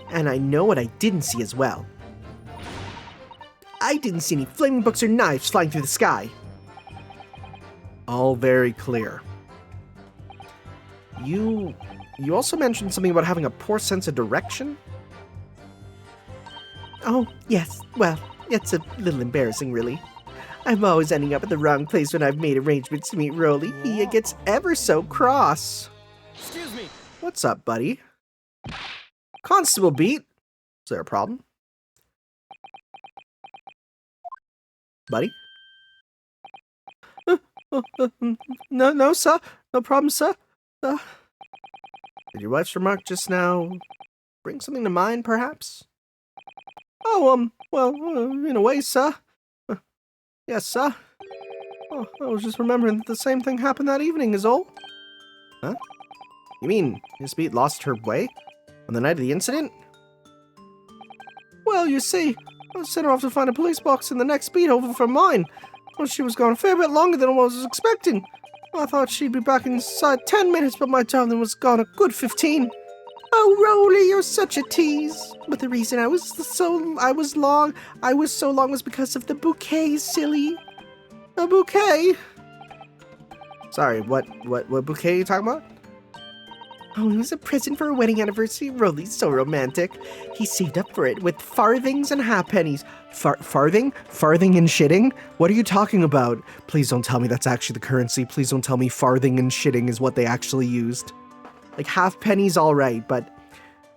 And I know what I didn't see as well. I didn't see any flaming books or knives flying through the sky. All very clear. You also mentioned something about having a poor sense of direction? Oh, yes. Well, it's a little embarrassing, really. I'm always ending up at the wrong place when I've made arrangements to meet Rolly. He gets ever so cross. Excuse me. What's up, buddy? Constable Beate. Is there a problem? Buddy? No, sir. No problem, sir. Did your wife's remark just now bring something to mind, perhaps? Oh, well, in a way, sir. Yes, sir. Oh, I was just remembering that the same thing happened that evening, is all. Huh? You mean Miss Beate lost her way on the night of the incident? Well, you see, I sent her off to find a police box in the next beat over from mine. Well, she was gone a fair bit longer than I was expecting. I thought she'd be back inside 10 minutes, but my darling was gone a good 15. Oh, Rolly, you're such a tease. But the reason I was so long was because of the bouquet, silly. A bouquet? Sorry, what bouquet are you talking about? Oh, it was a present for a wedding anniversary. Rolly's so romantic. He saved up for it with farthings and halfpennies. Farthing? Farthing and shitting? What are you talking about? Please don't tell me that's actually the currency. Please don't tell me farthing and shitting is what they actually used. Like halfpennies, all right, but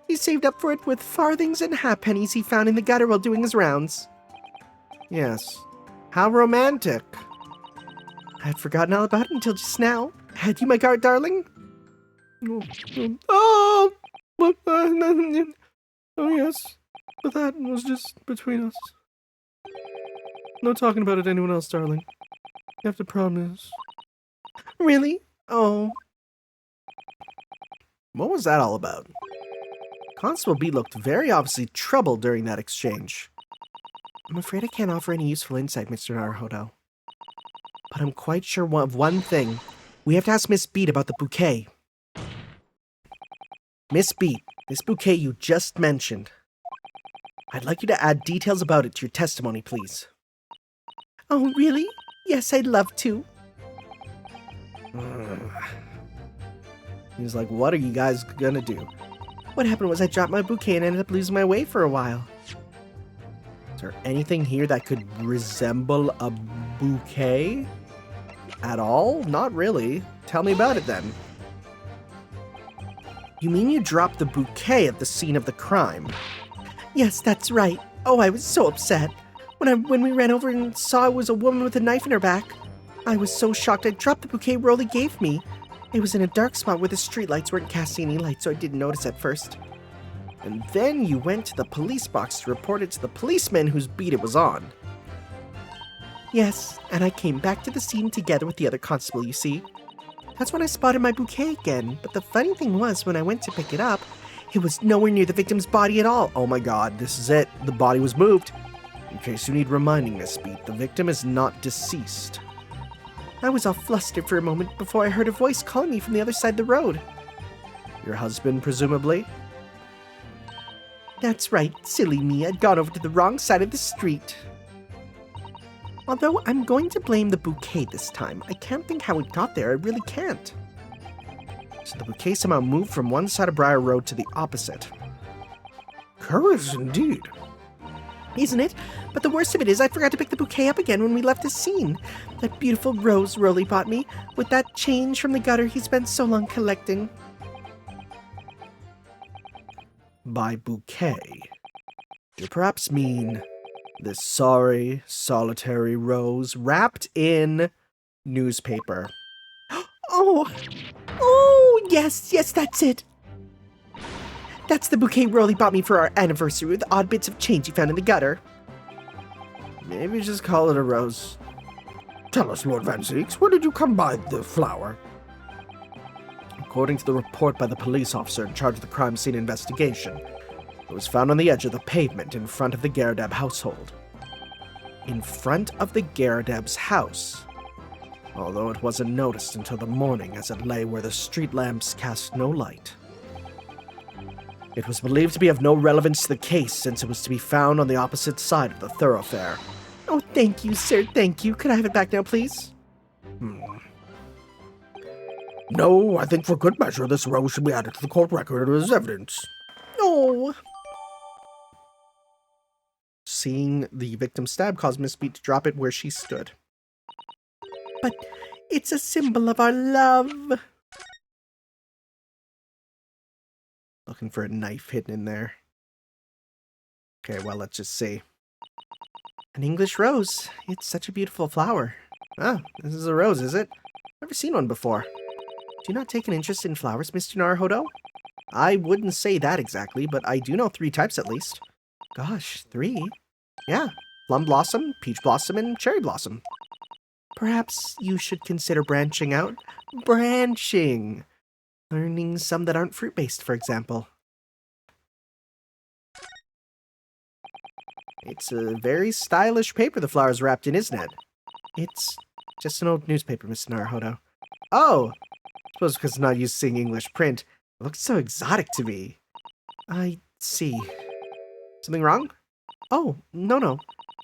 he saved up for it with farthings and halfpennies he found in the gutter while doing his rounds. Yes. How romantic. I had forgotten all about it until just now. Had you my guard, darling? Oh, yes, but that was just between us. No talking about it to anyone else, darling. You have to promise. Really? Oh. What was that all about? Constable Beate looked very obviously troubled during that exchange. I'm afraid I can't offer any useful insight, Mr. Naruhodo. But I'm quite sure of one thing. We have to ask Miss Beate about the bouquet. Miss Beate, this bouquet you just mentioned. I'd like you to add details about it to your testimony, please. Oh, really? Yes, I'd love to. He's like, what are you guys gonna do? What happened was I dropped my bouquet and ended up losing my way for a while. Is there anything here that could resemble a bouquet? At all? Not really. Tell me about it then. You mean you dropped the bouquet at the scene of the crime? Yes, that's right. Oh, I was so upset. When we ran over and saw it was a woman with a knife in her back, I was so shocked I dropped the bouquet Rolly gave me. It was in a dark spot where the streetlights weren't casting any light, so I didn't notice at first. And then you went to the police box to report it to the policeman whose beat it was on. Yes, and I came back to the scene together with the other constable, you see. That's when I spotted my bouquet again, but the funny thing was, when I went to pick it up, it was nowhere near the victim's body at all. Oh my god, this is it. The body was moved. In case you need reminding, Miss Beat, the victim is not deceased. I was all flustered for a moment before I heard a voice calling me from the other side of the road. Your husband, presumably? That's right, silly me. I'd gone over to the wrong side of the street. Although I'm going to blame the bouquet this time. I can't think how it got there, I really can't. So the bouquet somehow moved from one side of Briar Road to the opposite. Curious indeed. Isn't it? But the worst of it is I forgot to pick the bouquet up again when we left the scene. That beautiful rose Rolly bought me, with that change from the gutter he spent so long collecting. By bouquet, you perhaps mean this sorry, solitary rose wrapped in newspaper. Oh, yes, that's it. That's the bouquet Rolly bought me for our anniversary with odd bits of change he found in the gutter. Maybe just call it a rose. Tell us, Lord Van Zeeks, where did you come by the flower? According to the report by the police officer in charge of the crime scene investigation, it was found on the edge of the pavement in front of the Garadab household. In front of the Garadab's house, although it wasn't noticed until the morning as it lay where the street lamps cast no light. It was believed to be of no relevance to the case since it was to be found on the opposite side of the thoroughfare. Oh, thank you, sir, thank you. Could I have it back now, please? No, I think for good measure this rose should be added to the court record as evidence. Oh. Seeing the victim stab caused Miss Beat to drop it where she stood. But it's a symbol of our love. Looking for a knife hidden in there. Okay, well, let's just see. An English rose. It's such a beautiful flower. Ah, this is a rose, is it? Never seen one before. Do you not take an interest in flowers, Mr. Naruhodo? I wouldn't say that exactly, but I do know 3 types at least. Gosh, 3? Yeah, plum blossom, peach blossom, and cherry blossom. Perhaps you should consider branching out. Branching! Learning some that aren't fruit-based, for example. It's a very stylish paper the flower's wrapped in, isn't it? It's just an old newspaper, Mr. Naruhodo. Oh! I suppose because it's not used to seeing English print. It looks so exotic to me. I see. Something wrong? Oh, no.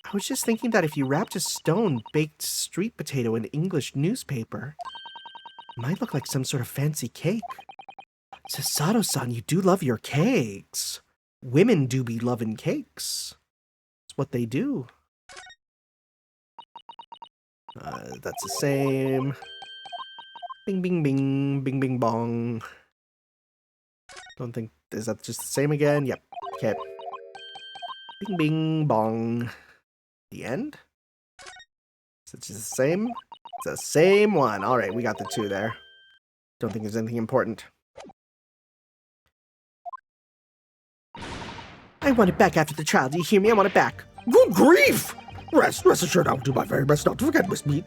I was just thinking that if you wrapped a stone-baked street potato in English newspaper, it might look like some sort of fancy cake. Sasato-san, you do love your cakes. Women do be loving cakes. It's what they do. That's the same. Bing, bing, bing, bing, bing, bong. Don't think, is that just the same again? Yep, okay. Bing, bing, bong. The end? Is it just the same? It's the same one. Alright, we got the 2 there. Don't think there's anything important. I want it back after the trial. Do you hear me? I want it back. Good grief! Rest assured, I will do my very best not to forget, Miss Beat.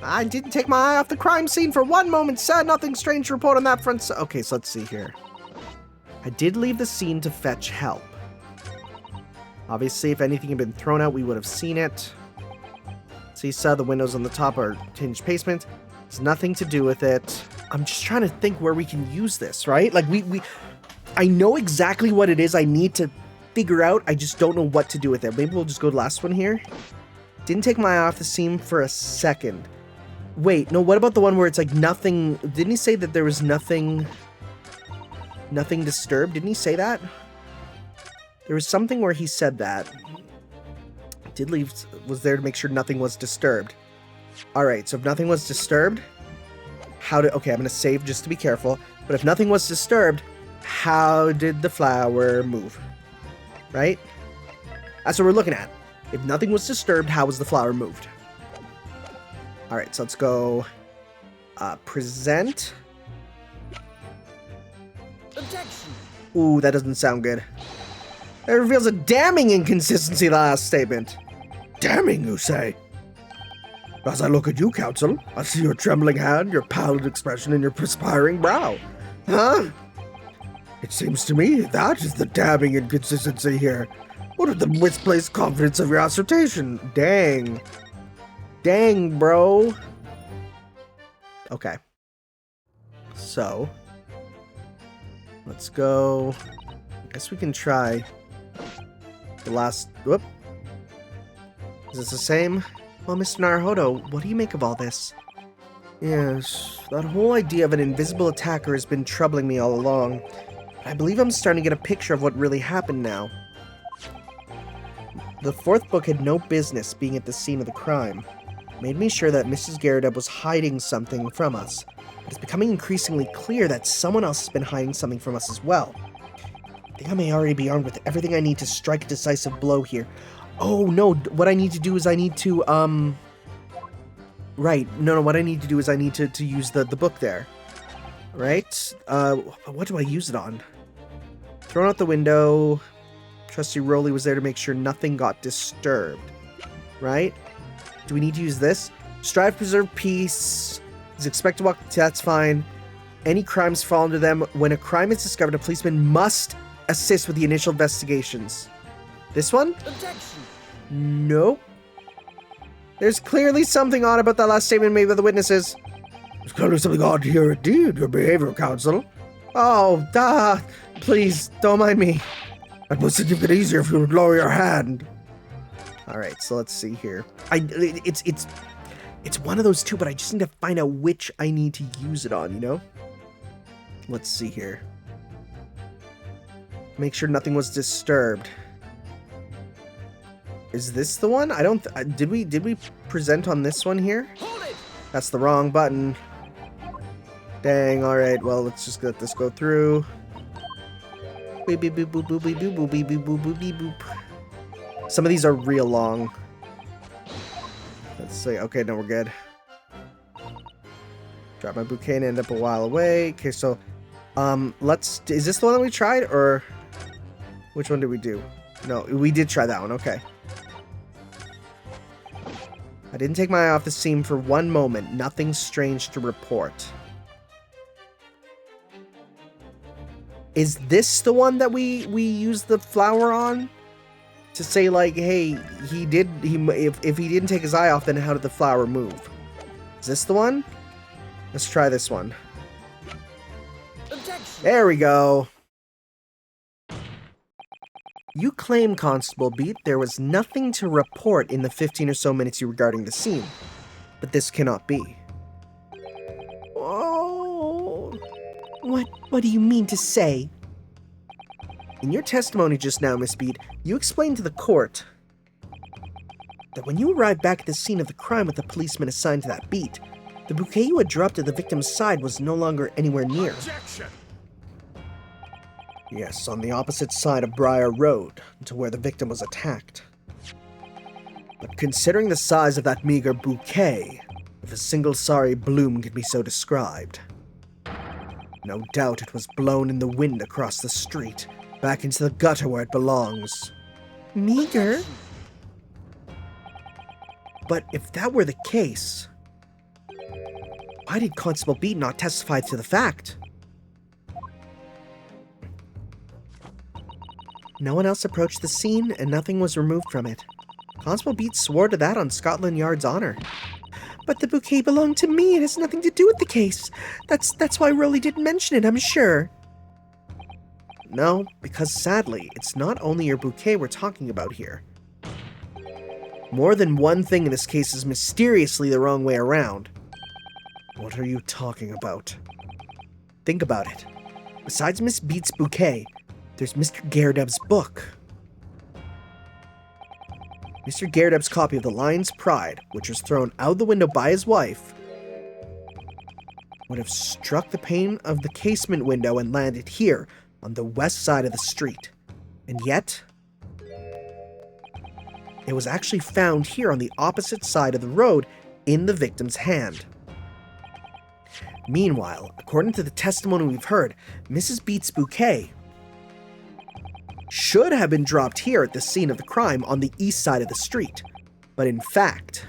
I didn't take my eye off the crime scene for one moment, sir. Nothing strange to report on that front, sir. Okay, so let's see here. I did leave the scene to fetch help. Obviously, if anything had been thrown out, we would have seen it. See, sir, the windows on the top are tinged pavement. It's nothing to do with it. I'm just trying to think where we can use this, right? Like, I know exactly what it is I need to figure out. I just don't know what to do with it. Maybe we'll just go to the last one here. Didn't take my eye off the scene for a second. Wait, no, what about the one where it's like nothing... Didn't he say that there was nothing disturbed? Didn't he say that? There was something where he said that. Did leave... Was there to make sure nothing was disturbed. Alright, so if nothing was disturbed... Okay, I'm gonna save just to be careful. But if nothing was disturbed, how did the flower move? Right? That's what we're looking at. If nothing was disturbed, how was the flower moved? Alright, so let's go... present. Ooh, that doesn't sound good. That reveals a damning inconsistency in the last statement. Damning, you say? As I look at you, Counsel, I see your trembling hand, your pallid expression, and your perspiring brow. Huh? It seems to me that is the damning inconsistency here. What is the misplaced confidence of your assertion? Dang. Dang, bro. Okay. So, let's go. I guess we can try the last. Whoop. Is this the same? Well, Mr. Naruhodo, what do you make of all this? Yes, that whole idea of an invisible attacker has been troubling me all along. I believe I'm starting to get a picture of what really happened now. The fourth book had no business being at the scene of the crime. It made me sure that Mrs. Garrideb was hiding something from us. But it's becoming increasingly clear that someone else has been hiding something from us as well. I think I may already be armed with everything I need to strike a decisive blow here. Oh, no, what I need to do is I need to, Right, no, what I need to do is I need to use the book there. Right? What do I use it on? Thrown out the window. Trusty Rolly was there to make sure nothing got disturbed. Right? Do we need to use this? Strive to preserve peace. Is expected to walk. That's fine. Any crimes fall under them. When a crime is discovered, a policeman must assist with the initial investigations. This one? Objection. Nope. There's clearly something odd about that last statement made by the witnesses. There's clearly something odd here indeed, your behavior, Counsel. Oh, please, don't mind me. It would make it easier if you would lower your hand. Alright, so let's see here. It's one of those two, but I just need to find out which I need to use it on, you know? Let's see here. Make sure nothing was disturbed. Is this the one? I don't... did we present on this one here? Hold it. That's the wrong button. Dang, alright, well, let's just let this go through. Beep, beep, boop, boop, boop, beep, boop, boop, beep, beep, boop, boop, beep, boop. Some of these are real long. Let's see. Okay, no, we're good. Drop my bouquet and end up a while away. Okay, so, let's... Is this the one that we tried, or... Which one did we do? No, we did try that one, okay. I didn't take my eye off the scene for one moment. Nothing strange to report. Is this the one that we used the flower on? To say, like, hey, if he didn't take his eye off, then how did the flower move? Is this the one? Let's try this one. Objection. There we go. You claim, Constable Beat, there was nothing to report in the 15 or so minutes you were guarding the scene. But this cannot be. Oh. What do you mean to say? In your testimony just now, Miss Beat, you explained to the court that when you arrived back at the scene of the crime with the policeman assigned to that beat, the bouquet you had dropped at the victim's side was no longer anywhere near. Objection. Yes, on the opposite side of Briar Road, to where the victim was attacked. But considering the size of that meager bouquet, if a single sorry bloom could be so described, no doubt it was blown in the wind across the street, back into the gutter where it belongs. Meager? But if that were the case, why did Constable Beat not testify to the fact? No one else approached the scene, and nothing was removed from it. Constable Beat swore to that on Scotland Yard's honor. But the bouquet belonged to me. It has nothing to do with the case. That's why Rolly didn't mention it, I'm sure. No, because sadly, it's not only your bouquet we're talking about here. More than one thing in this case is mysteriously the wrong way around. What are you talking about? Think about it. Besides Miss Beat's bouquet, there's Mr. Garrideb's book. Mr. Garrideb's copy of The Lion's Pride, which was thrown out the window by his wife, would have struck the pane of the casement window and landed here, on the west side of the street. And yet, it was actually found here on the opposite side of the road in the victim's hand. Meanwhile, according to the testimony we've heard, Mrs. Beat's bouquet should have been dropped here at the scene of the crime on the east side of the street. But in fact,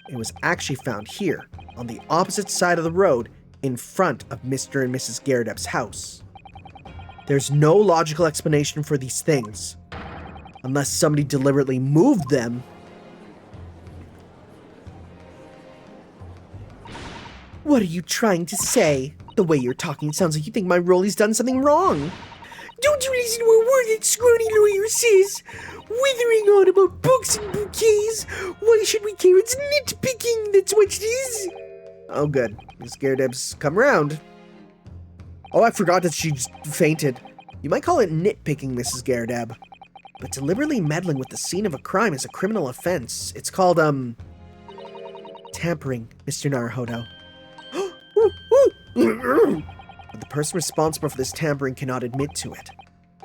it was actually found here, on the opposite side of the road, in front of Mr. and Mrs. Garredeb's house. There's no logical explanation for these things, unless somebody deliberately moved them. What are you trying to say? The way you're talking sounds like you think my Rolly's done something wrong. Don't you listen to a word that scrawny lawyer says? Withering on about books and bouquets. Why should we care? It's nitpicking, that's what it is. Oh good, Miss Garredeb's come round. Oh, I forgot that she just fainted. You might call it nitpicking, Mrs. Garredeb. But deliberately meddling with the scene of a crime is a criminal offense. It's called, tampering, Mr. Naruhodo. But the person responsible for this tampering cannot admit to it,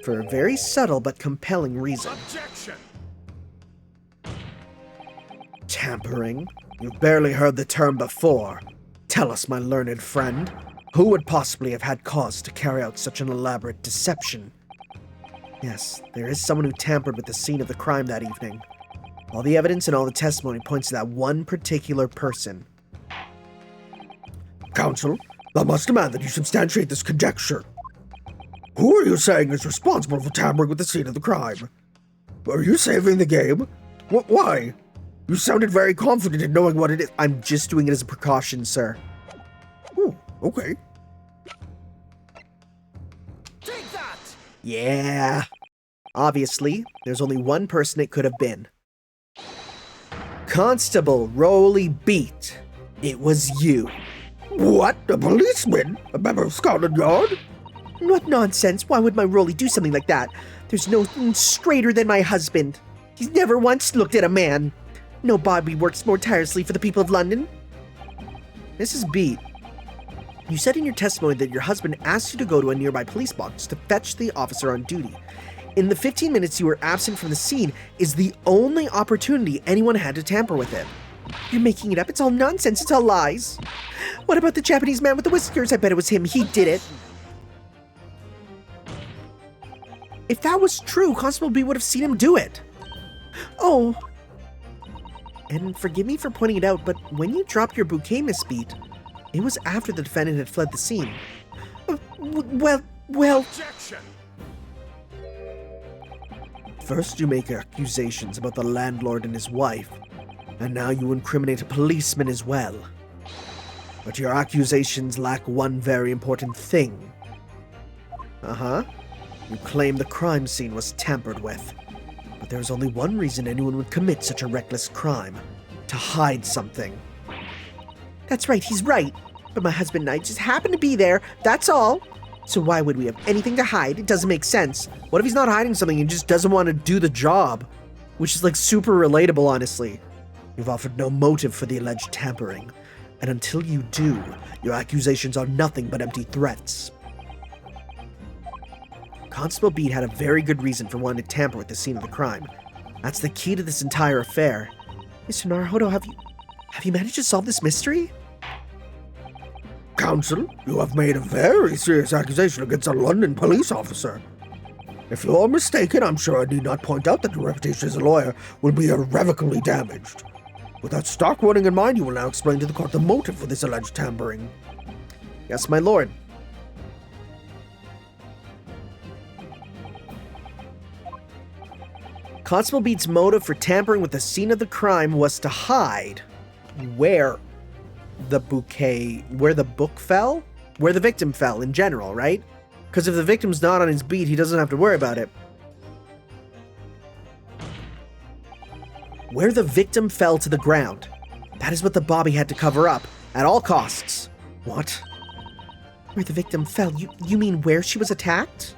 for a very subtle but compelling reason. Objection! Tampering? You've barely heard the term before. Tell us, my learned friend, who would possibly have had cause to carry out such an elaborate deception? Yes, there is someone who tampered with the scene of the crime that evening. All the evidence and all the testimony points to that one particular person. Counsel, I must demand that you substantiate this conjecture. Who are you saying is responsible for tampering with the scene of the crime? Are you saving the game? Why? You sounded very confident in knowing what it is. I'm just doing it as a precaution, sir. Oh, okay. Take that! Yeah. Obviously, there's only one person it could have been. Constable Rolly Beate. It was you. What? A policeman? A member of Scotland Yard? What nonsense. Why would my Rolly do something like that? There's no thing straighter than my husband. He's never once looked at a man. No Bobby works more tirelessly for the people of London. Mrs. Beate, you said in your testimony that your husband asked you to go to a nearby police box to fetch the officer on duty. In the 15 minutes you were absent from the scene is the only opportunity anyone had to tamper with it. You're making it up. It's all nonsense. It's all lies. What about the Japanese man with the whiskers? I bet it was him. He did it. If that was true, Constable B would have seen him do it. Oh. And forgive me for pointing it out, but when you dropped your bouquet, Miss Beate, it was after the defendant had fled the scene. Well... Objection! First you make accusations about the landlord and his wife, and now you incriminate a policeman as well. But your accusations lack one very important thing. Uh-huh. You claim the crime scene was tampered with. But there's only one reason anyone would commit such a reckless crime. To hide something. That's right, he's right. But my husband and I just happened to be there, that's all. So why would we have anything to hide? It doesn't make sense. What if he's not hiding something and just doesn't want to do the job? Which is like super relatable, honestly. You've offered no motive for the alleged tampering. And until you do, your accusations are nothing but empty threats. Constable Beate had a very good reason for wanting to tamper with the scene of the crime. That's the key to this entire affair. Mr. Naruhodo, have you managed to solve this mystery? Counsel, you have made a very serious accusation against a London police officer. If you're mistaken, I'm sure I need not point out that your reputation as a lawyer will be irrevocably damaged. With that stark warning in mind, you will now explain to the court the motive for this alleged tampering. Yes, my lord. Constable Beate's motive for tampering with the scene of the crime was to hide where the book fell? Where the victim fell in general, right? Because if the victim's not on his beat, he doesn't have to worry about it. Where the victim fell to the ground. That is what the Bobby had to cover up, at all costs. What? Where the victim fell? You mean where she was attacked?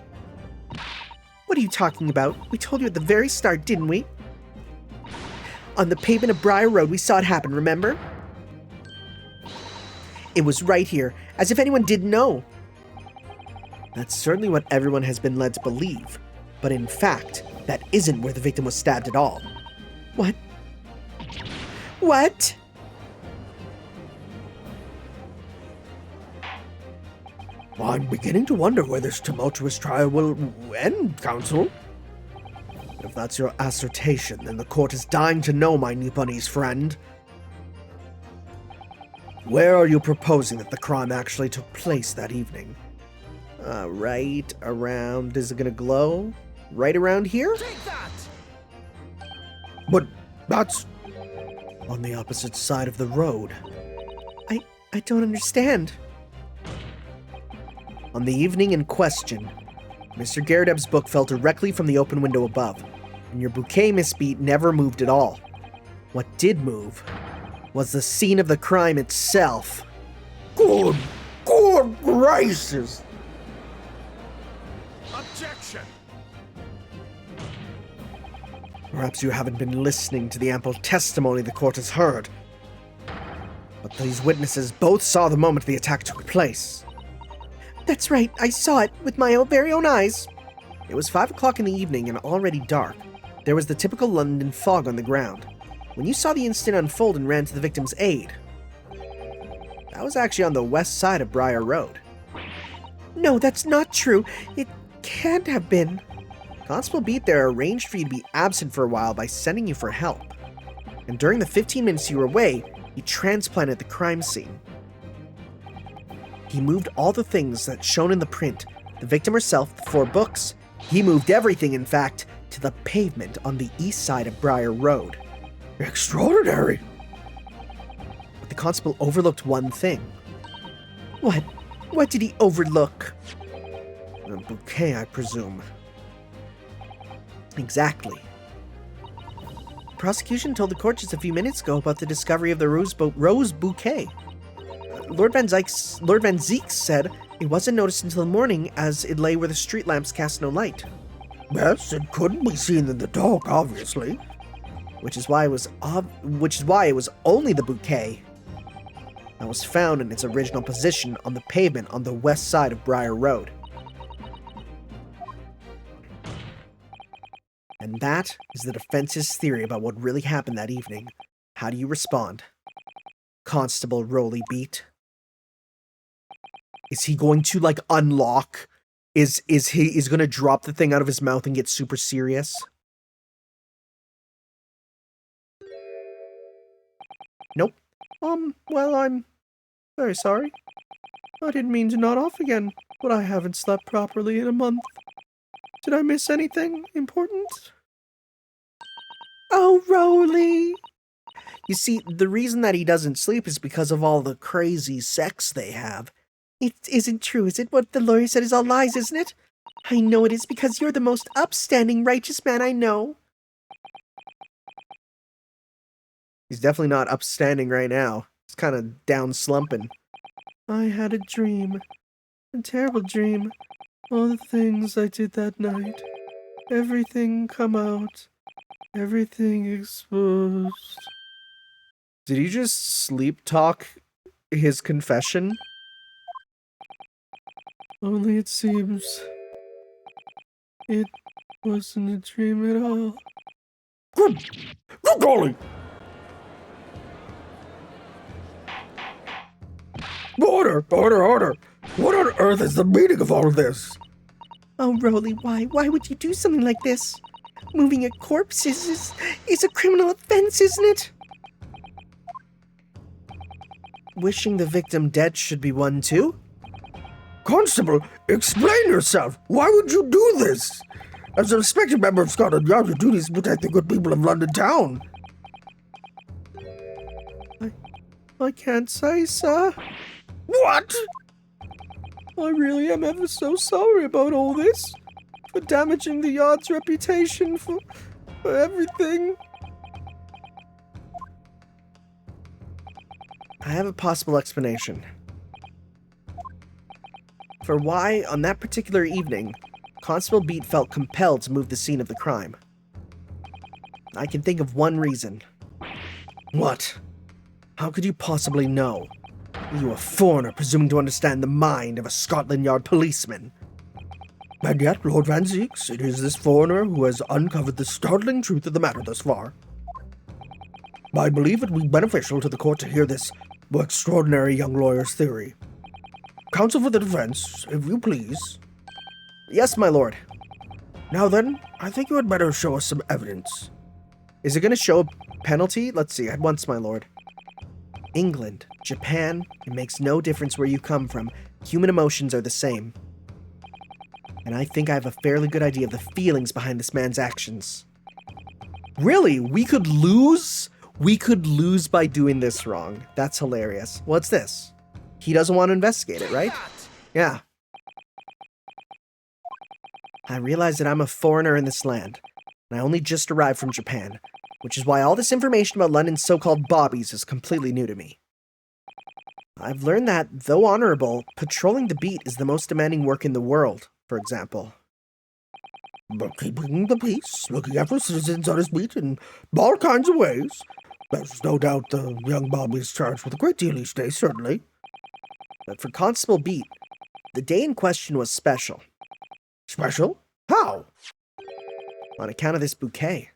What are you talking about? We told you at the very start, didn't we? On the pavement of Briar Road, we saw it happen, remember? It was right here, as if anyone didn't know. That's certainly what everyone has been led to believe. But in fact, that isn't where the victim was stabbed at all. What? What? I'm beginning to wonder where this tumultuous trial will end, Counsel. If that's your assertion, then the court is dying to know, my Nipponese friend. Where are you proposing that the crime actually took place that evening? Right around... Is it gonna glow? Right around here? Take that! But that's... On the opposite side of the road. I don't understand. On the evening in question, Mr. Garadeb's book fell directly from the open window above, and your bouquet, Miss Beate, never moved at all. What did move was the scene of the crime itself. Good gracious! Objection! Perhaps you haven't been listening to the ample testimony the court has heard. But these witnesses both saw the moment the attack took place. That's right, I saw it with my very own eyes. It was 5 o'clock in the evening and already dark. There was the typical London fog on the ground. When you saw the incident unfold and ran to the victim's aid, that was actually on the west side of Briar Road. No, that's not true. It can't have been. Constable Beate there arranged for you to be absent for a while by sending you for help. And during the 15 minutes you were away, he transplanted the crime scene. He moved all the things that's shown in the print, the victim herself, the 4 books. He moved everything, in fact, to the pavement on the east side of Briar Road. Extraordinary! But the constable overlooked one thing. What? What did he overlook? A bouquet, I presume. Exactly. The prosecution told the court just a few minutes ago about the discovery of the rose bouquet. Lord Van Zeek said it wasn't noticed until the morning as it lay where the street lamps cast no light. Yes, it couldn't be seen in the dark, obviously. Which is why it was only the bouquet that was found in its original position on the pavement on the west side of Briar Road. And that is the defense's theory about what really happened that evening. How do you respond? Constable Rolly Beate? Is he going to, like, unlock? Is he going to drop the thing out of his mouth and get super serious? Nope. Well, I'm very sorry. I didn't mean to nod off again, but I haven't slept properly in a month. Did I miss anything important? Oh, Rolly! You see, the reason that he doesn't sleep is because of all the crazy sex they have. It isn't true, is it? What the lawyer said is all lies, isn't it? I know it is because you're the most upstanding, righteous man I know. He's definitely not upstanding right now. He's kind of down slumping. I had a dream. A terrible dream. All the things I did that night. Everything come out. Everything exposed. Did he just sleep talk his confession? Only it seems it wasn't a dream at all. Good golly! Order! What on earth is the meaning of all of this? Oh, Rolly, why? Why would you do something like this? Moving a corpse is a criminal offense, isn't it? Wishing the victim dead should be one too? Constable, explain yourself! Why would you do this? As a respected member of Scotland Yard, your duty is to protect the good people of London Town. I can't say, sir. What? I really am ever so sorry about all this. For damaging the Yard's reputation, for everything. I have a possible explanation. For why, on that particular evening, Constable Beate felt compelled to move the scene of the crime. I can think of one reason. What? How could you possibly know? You, a foreigner, presuming to understand the mind of a Scotland Yard policeman. And yet, Lord Van Zeeks, it is this foreigner who has uncovered the startling truth of the matter thus far. I believe it would be beneficial to the court to hear this extraordinary young lawyer's theory. counsel for the defense, if you please. Yes, my lord. Now then, I think you had better show us some evidence. Is it going to show a penalty? Let's see. At once, my lord. England, Japan, it makes no difference where you come from. Human emotions are the same. And I think I have a fairly good idea of the feelings behind this man's actions. Really? We could lose? We could lose by doing this wrong. That's hilarious. What's this? He doesn't want to investigate it, right? Yeah. I realize that I'm a foreigner in this land, and I only just arrived from Japan, which is why all this information about London's so-called bobbies is completely new to me. I've learned that, though honorable, patrolling the beat is the most demanding work in the world, for example. But keeping the peace, looking after citizens on his beat in all kinds of ways. There's no doubt the young Bobby is charged with a great deal each day, certainly. But for Constable Beat, the day in question was special. Special? How? On account of this bouquet,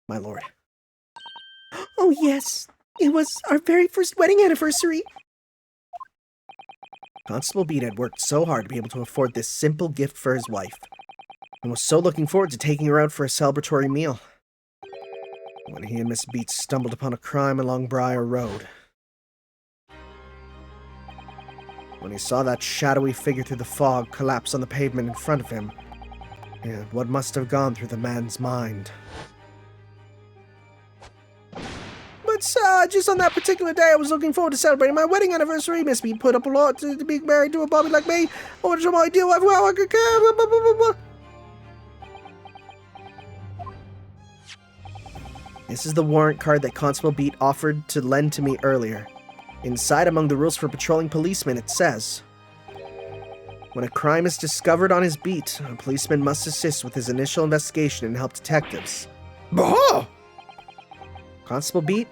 my lord. Oh, yes. It was our very first wedding anniversary. Constable Beat had worked so hard to be able to afford this simple gift for his wife, and was so looking forward to taking her out for a celebratory meal. When he and Miss Beat stumbled upon a crime along Briar Road. When he saw that shadowy figure through the fog collapse on the pavement in front of him, and what must have gone through the man's mind. But, sir, just on that particular day, I was looking forward to celebrating my wedding anniversary. Miss Beat put up a lot to be married to a bobby like me. I want to show my ideal wife how I could care. Blah, blah, blah, blah, blah. This is the warrant card that Constable Beat offered to lend to me earlier. Inside, among the rules for patrolling policemen, it says, when a crime is discovered on his beat, a policeman must assist with his initial investigation and help detectives. Bah! Constable Beat?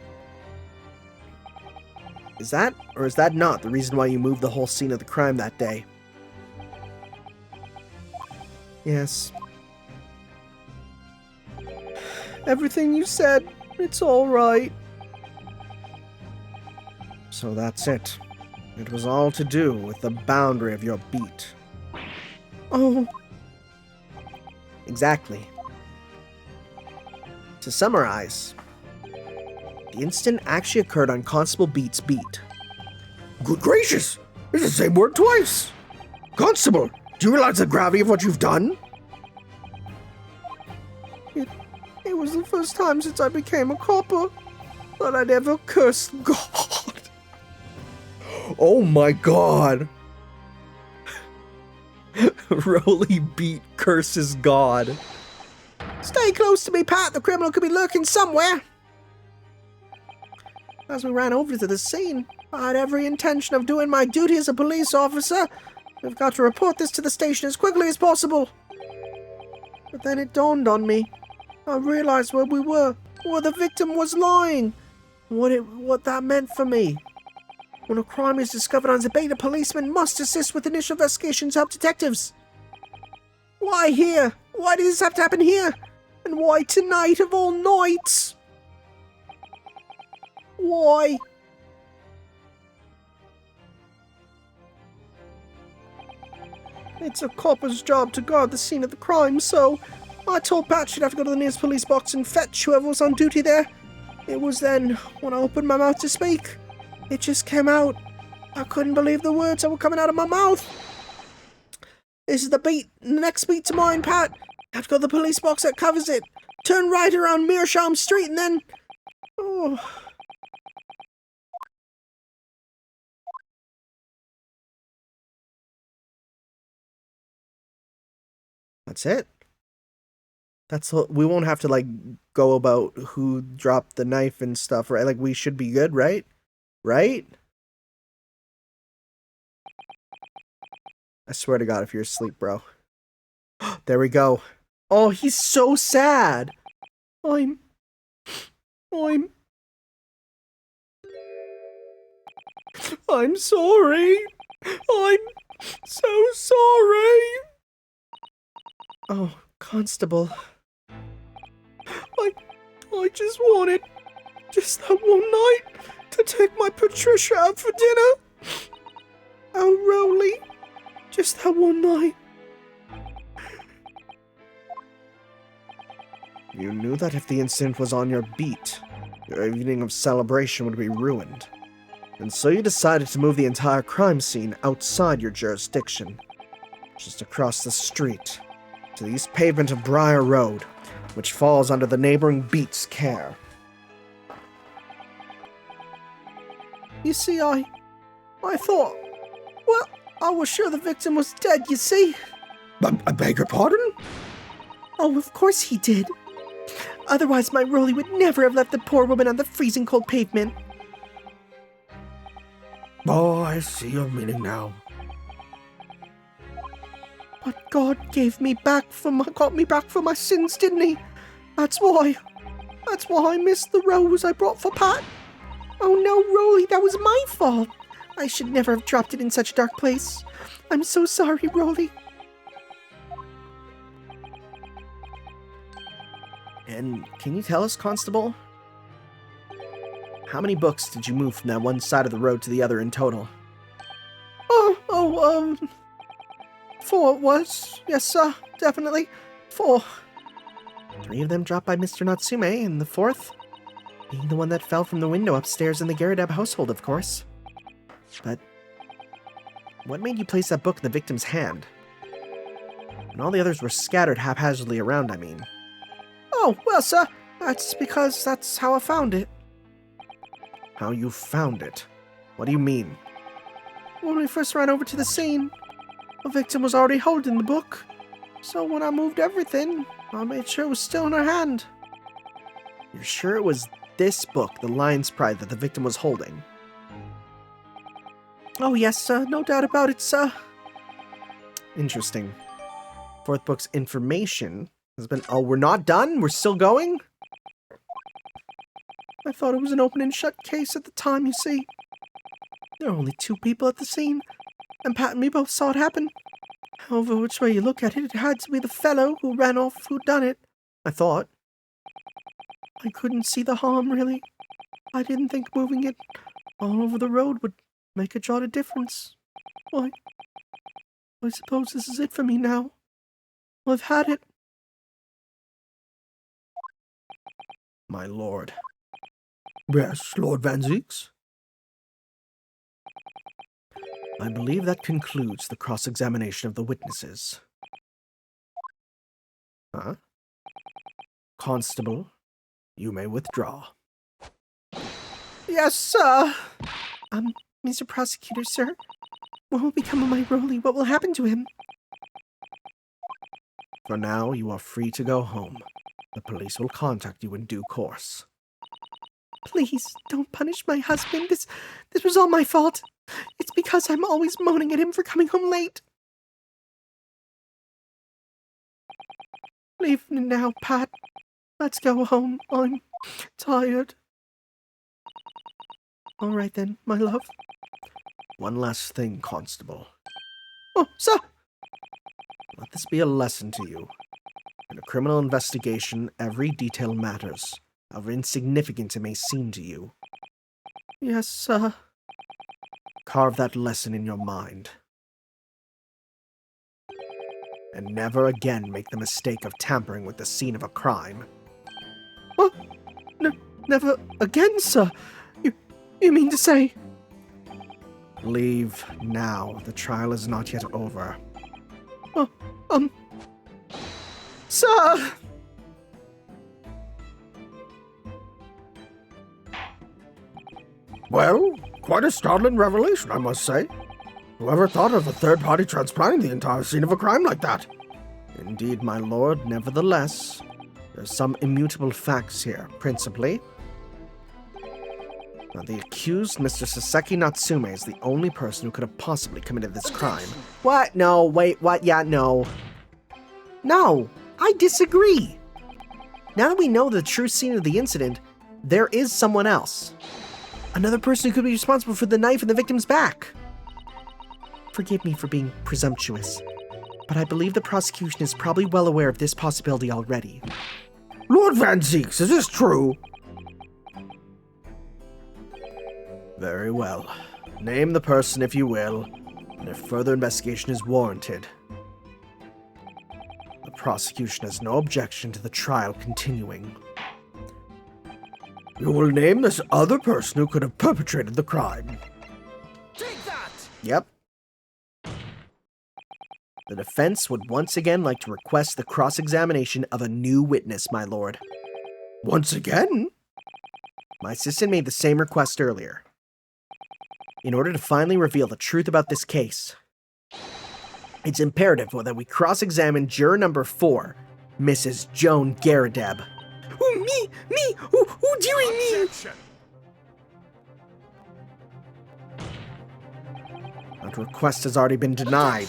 Is that, or is that not, the reason why you moved the whole scene of the crime that day? Yes. Everything you said, it's all right. So that's it. It was all to do with the boundary of your beat. Oh, Exactly. To summarize, the incident actually occurred on Constable Beat's beat. Good gracious! It's the same word twice! Constable, do you realize the gravity of what you've done? It was the first time since I became a copper that I'd ever cursed God. Oh my God. Rolly Beat curses God. Stay close to me, Pat. The criminal could be lurking somewhere. As we ran over to the scene, I had every intention of doing my duty as a police officer. We've got to report this to the station as quickly as possible. But then it dawned on me. I realized where we were the victim was lying. What that meant for me. When a crime is discovered on Zabeta, a policeman must assist with initial investigations to help detectives. Why here? Why did this have to happen here? And why tonight of all nights? Why? It's a copper's job to guard the scene of the crime, so I told Pat she'd have to go to the nearest police box and fetch whoever was on duty there. It was then, when I opened my mouth to speak, it just came out. I couldn't believe the words that were coming out of my mouth. This is the beat, the next beat to mine, Pat. I have to go to the police box that covers it. Turn right around Meerschaum Street and then... Oh... That's it. That's what, we won't have to like go about who dropped the knife and stuff, right? Like we should be good, right? Right? I swear to God, if you're asleep, bro. There we go. Oh, he's so sad. I'm sorry. I'm so sorry. Oh, Constable. I just wanted, just that one night, to take my Patricia out for dinner. Oh, Rowley. Just that one night. You knew that if the incident was on your beat, your evening of celebration would be ruined. And so you decided to move the entire crime scene outside your jurisdiction, just across the street, to the east pavement of Briar Road, which falls under the neighboring beat's care. You see, I thought, well, I was sure the victim was dead, you see. I beg your pardon? Oh, of course he did. Otherwise, my Rolly would never have left the poor woman on the freezing cold pavement. Oh, I see your meaning now. But God got me back for my sins, didn't he? That's why I missed the rose I brought for Pat. Oh no, Rolly, that was my fault. I should never have dropped it in such a dark place. I'm so sorry, Rolly. And can you tell us, Constable? How many books did you move from that one side of the road to the other in total? 4 it was. Yes, sir, definitely. 4. 3 of them dropped by Mr. Natsume, and the 4th being the one that fell from the window upstairs in the Garadab household, of course. But what made you place that book in the victim's hand? And all the others were scattered haphazardly around, I mean. Oh, well, sir, that's because that's how I found it. How you found it? What do you mean? When we first ran over to the scene, the victim was already holding the book. So when I moved everything, I made sure it was still in her hand. You're sure it was this book, The Lion's Pride, that the victim was holding? Oh, yes, sir, no doubt about it, sir. Interesting. 4th book's information has been... Oh, we're not done? We're still going? I thought it was an open and shut case at the time, you see. There were only 2 people at the scene, and Pat and me both saw it happen. However, which way you look at it, it had to be the fellow who ran off who done it, I thought. I couldn't see the harm, really. I didn't think moving it all over the road would make a jot of difference. Why, I suppose this is it for me now. I've had it. My lord. Yes, Lord Van Zeeks? I believe that concludes the cross-examination of the witnesses. Huh? Constable, you may withdraw. Yes, sir. Mr. Prosecutor, sir. What will become of my Rolly? What will happen to him? For now, you are free to go home. The police will contact you in due course. Please, don't punish my husband. This was all my fault. It's because I'm always moaning at him for coming home late. Leave me now, Pat. Let's go home. I'm tired. All right then, my love. One last thing, Constable. Oh, sir! Let this be a lesson to you. In a criminal investigation, every detail matters, however insignificant it may seem to you. Yes, sir. Carve that lesson in your mind. And never again make the mistake of tampering with the scene of a crime. What? Never again, sir? You mean to say? Leave now. The trial is not yet over. Sir! Well, quite a startling revelation, I must say. Whoever thought of a third party transplanting the entire scene of a crime like that? Indeed, my lord. Nevertheless, there's some immutable facts here. Principally, now, the accused, Mr. Saseki Natsume, is the only person who could have possibly committed this crime. What? No, wait, what? Yeah, no. No, I disagree. Now that we know the true scene of the incident, there is someone else. Another person who could be responsible for the knife in the victim's back. Forgive me for being presumptuous, but I believe the prosecution is probably well aware of this possibility already. Lord Van Zeeks, is this true? Very well. Name the person if you will. and if further investigation is warranted, the prosecution has no objection to the trial continuing. You will name this other person who could have perpetrated the crime. Take that! Yep. The defense would once again like to request the cross-examination of a new witness, my lord. Once again? My assistant made the same request earlier. In order to finally reveal the truth about this case, it's imperative that we cross-examine juror number 4, Mrs. Joan Garadeb. Oh, me! Oh, dearie me! Objection! That request has already been denied.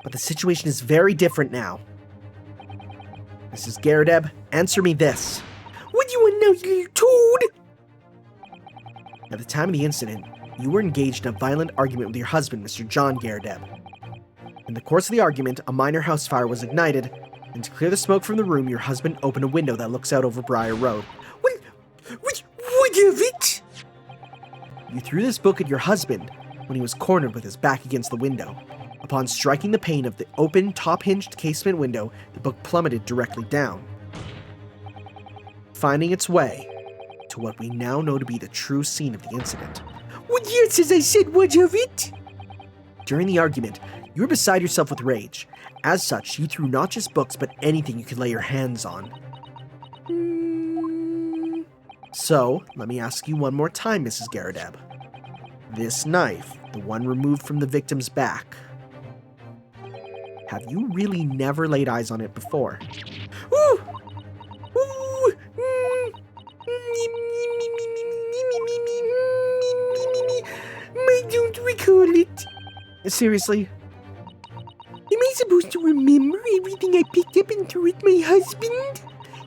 But the situation is very different now. Mrs. Garadeb, answer me this. What do you want now, you little toad? At the time of the incident, you were engaged in a violent argument with your husband, Mr. John Garadeb. In the course of the argument, a minor house fire was ignited, and to clear the smoke from the room, your husband opened a window that looks out over Briar Road. What of it? You threw this book at your husband when he was cornered with his back against the window. Upon striking the pane of the open, top-hinged casement window, the book plummeted directly down, finding its way to what we now know to be the true scene of the incident. What, yes, as I said, what of it? During the argument, you were beside yourself with rage. As such, you threw not just books, but anything you could lay your hands on. So, let me ask you one more time, Mrs. Garadeb. This knife, the one removed from the victim's back, have you really never laid eyes on it before? Ooh! I don't recall it. Seriously? Am I supposed to remember everything I picked up and threw at my husband?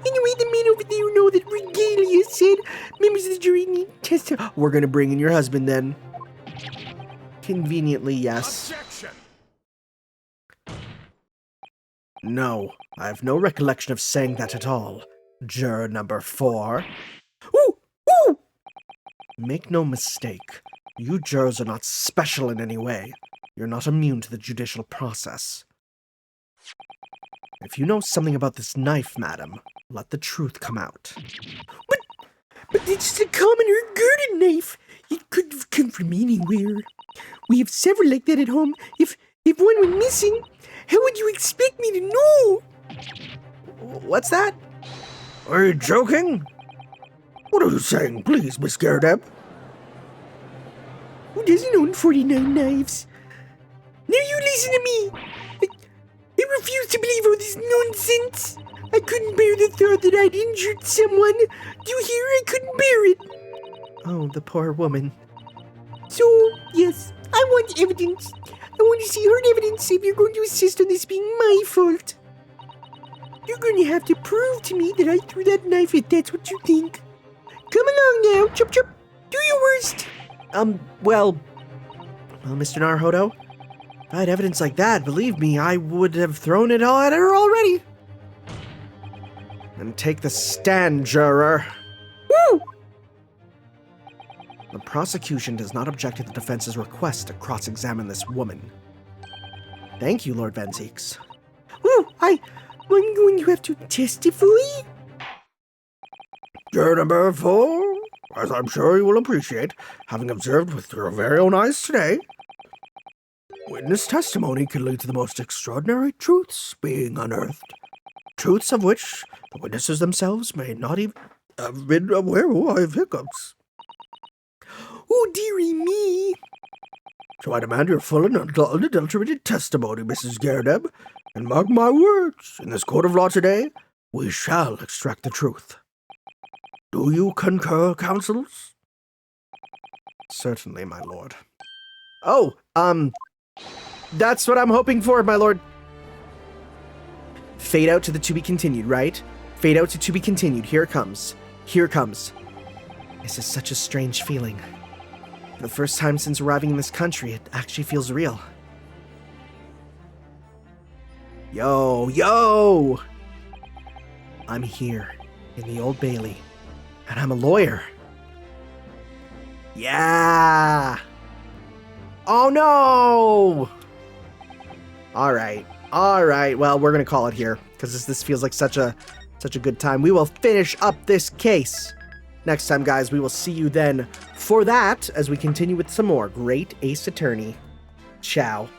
Anyway, the man over there know that regalia said members of the jury need testimony. We're gonna bring in your husband then. Conveniently, yes. Objection! No, I have no recollection of saying that at all. Juror number 4. Ooh! Ooh! Make no mistake, you jurors are not special in any way. You're not immune to the judicial process. If you know something about this knife, madam, let the truth come out. But it's a common or garden knife. It could have come from anywhere. We have several like that at home. If one went missing, how would you expect me to know? What's that? Are you joking? What are you saying, please, Miss Garadeb? Who doesn't own 49 knives? Now you listen to me. I refuse to believe all this nonsense. I couldn't bear the thought that I'd injured someone. Do you hear? I couldn't bear it. Oh, the poor woman. So, yes, I want evidence. I want to see hard evidence if you're going to insist on this being my fault. You're going to have to prove to me that I threw that knife if that's what you think. Come along now, Chup Chup. Do your worst. Well, Mr. Naruhodo, if I had evidence like that, believe me, I would have thrown it all at her already. And take the stand, juror. Woo! The prosecution does not object to the defense's request to cross-examine this woman. Thank you, Lord Van Zeeks. Oh, I'm going to have to testify? Juror number 4, as I'm sure you will appreciate, having observed with your very own eyes today, witness testimony can lead to the most extraordinary truths being unearthed. Truths of which the witnesses themselves may not even have been aware of hiccups. Oh, dearie me. So I demand your full and unadulterated testimony, Mrs. Garadeb, and mark my words, in this court of law today, we shall extract the truth. Do you concur, counsels? Certainly, my lord. Oh, that's what I'm hoping for, my lord. Fade out to the to be continued, right? Fade out to be continued. Here it comes. Here it comes. This is such a strange feeling. For the first time since arriving in this country, it actually feels real. Yo! I'm here, in the Old Bailey, and I'm a lawyer. Yeah! Oh no! Alright. Alright, well, we're gonna call it here, because this feels like such a good time. We will finish up this case. Next time, guys, we will see you then for that, as we continue with some more Great Ace Attorney. Ciao.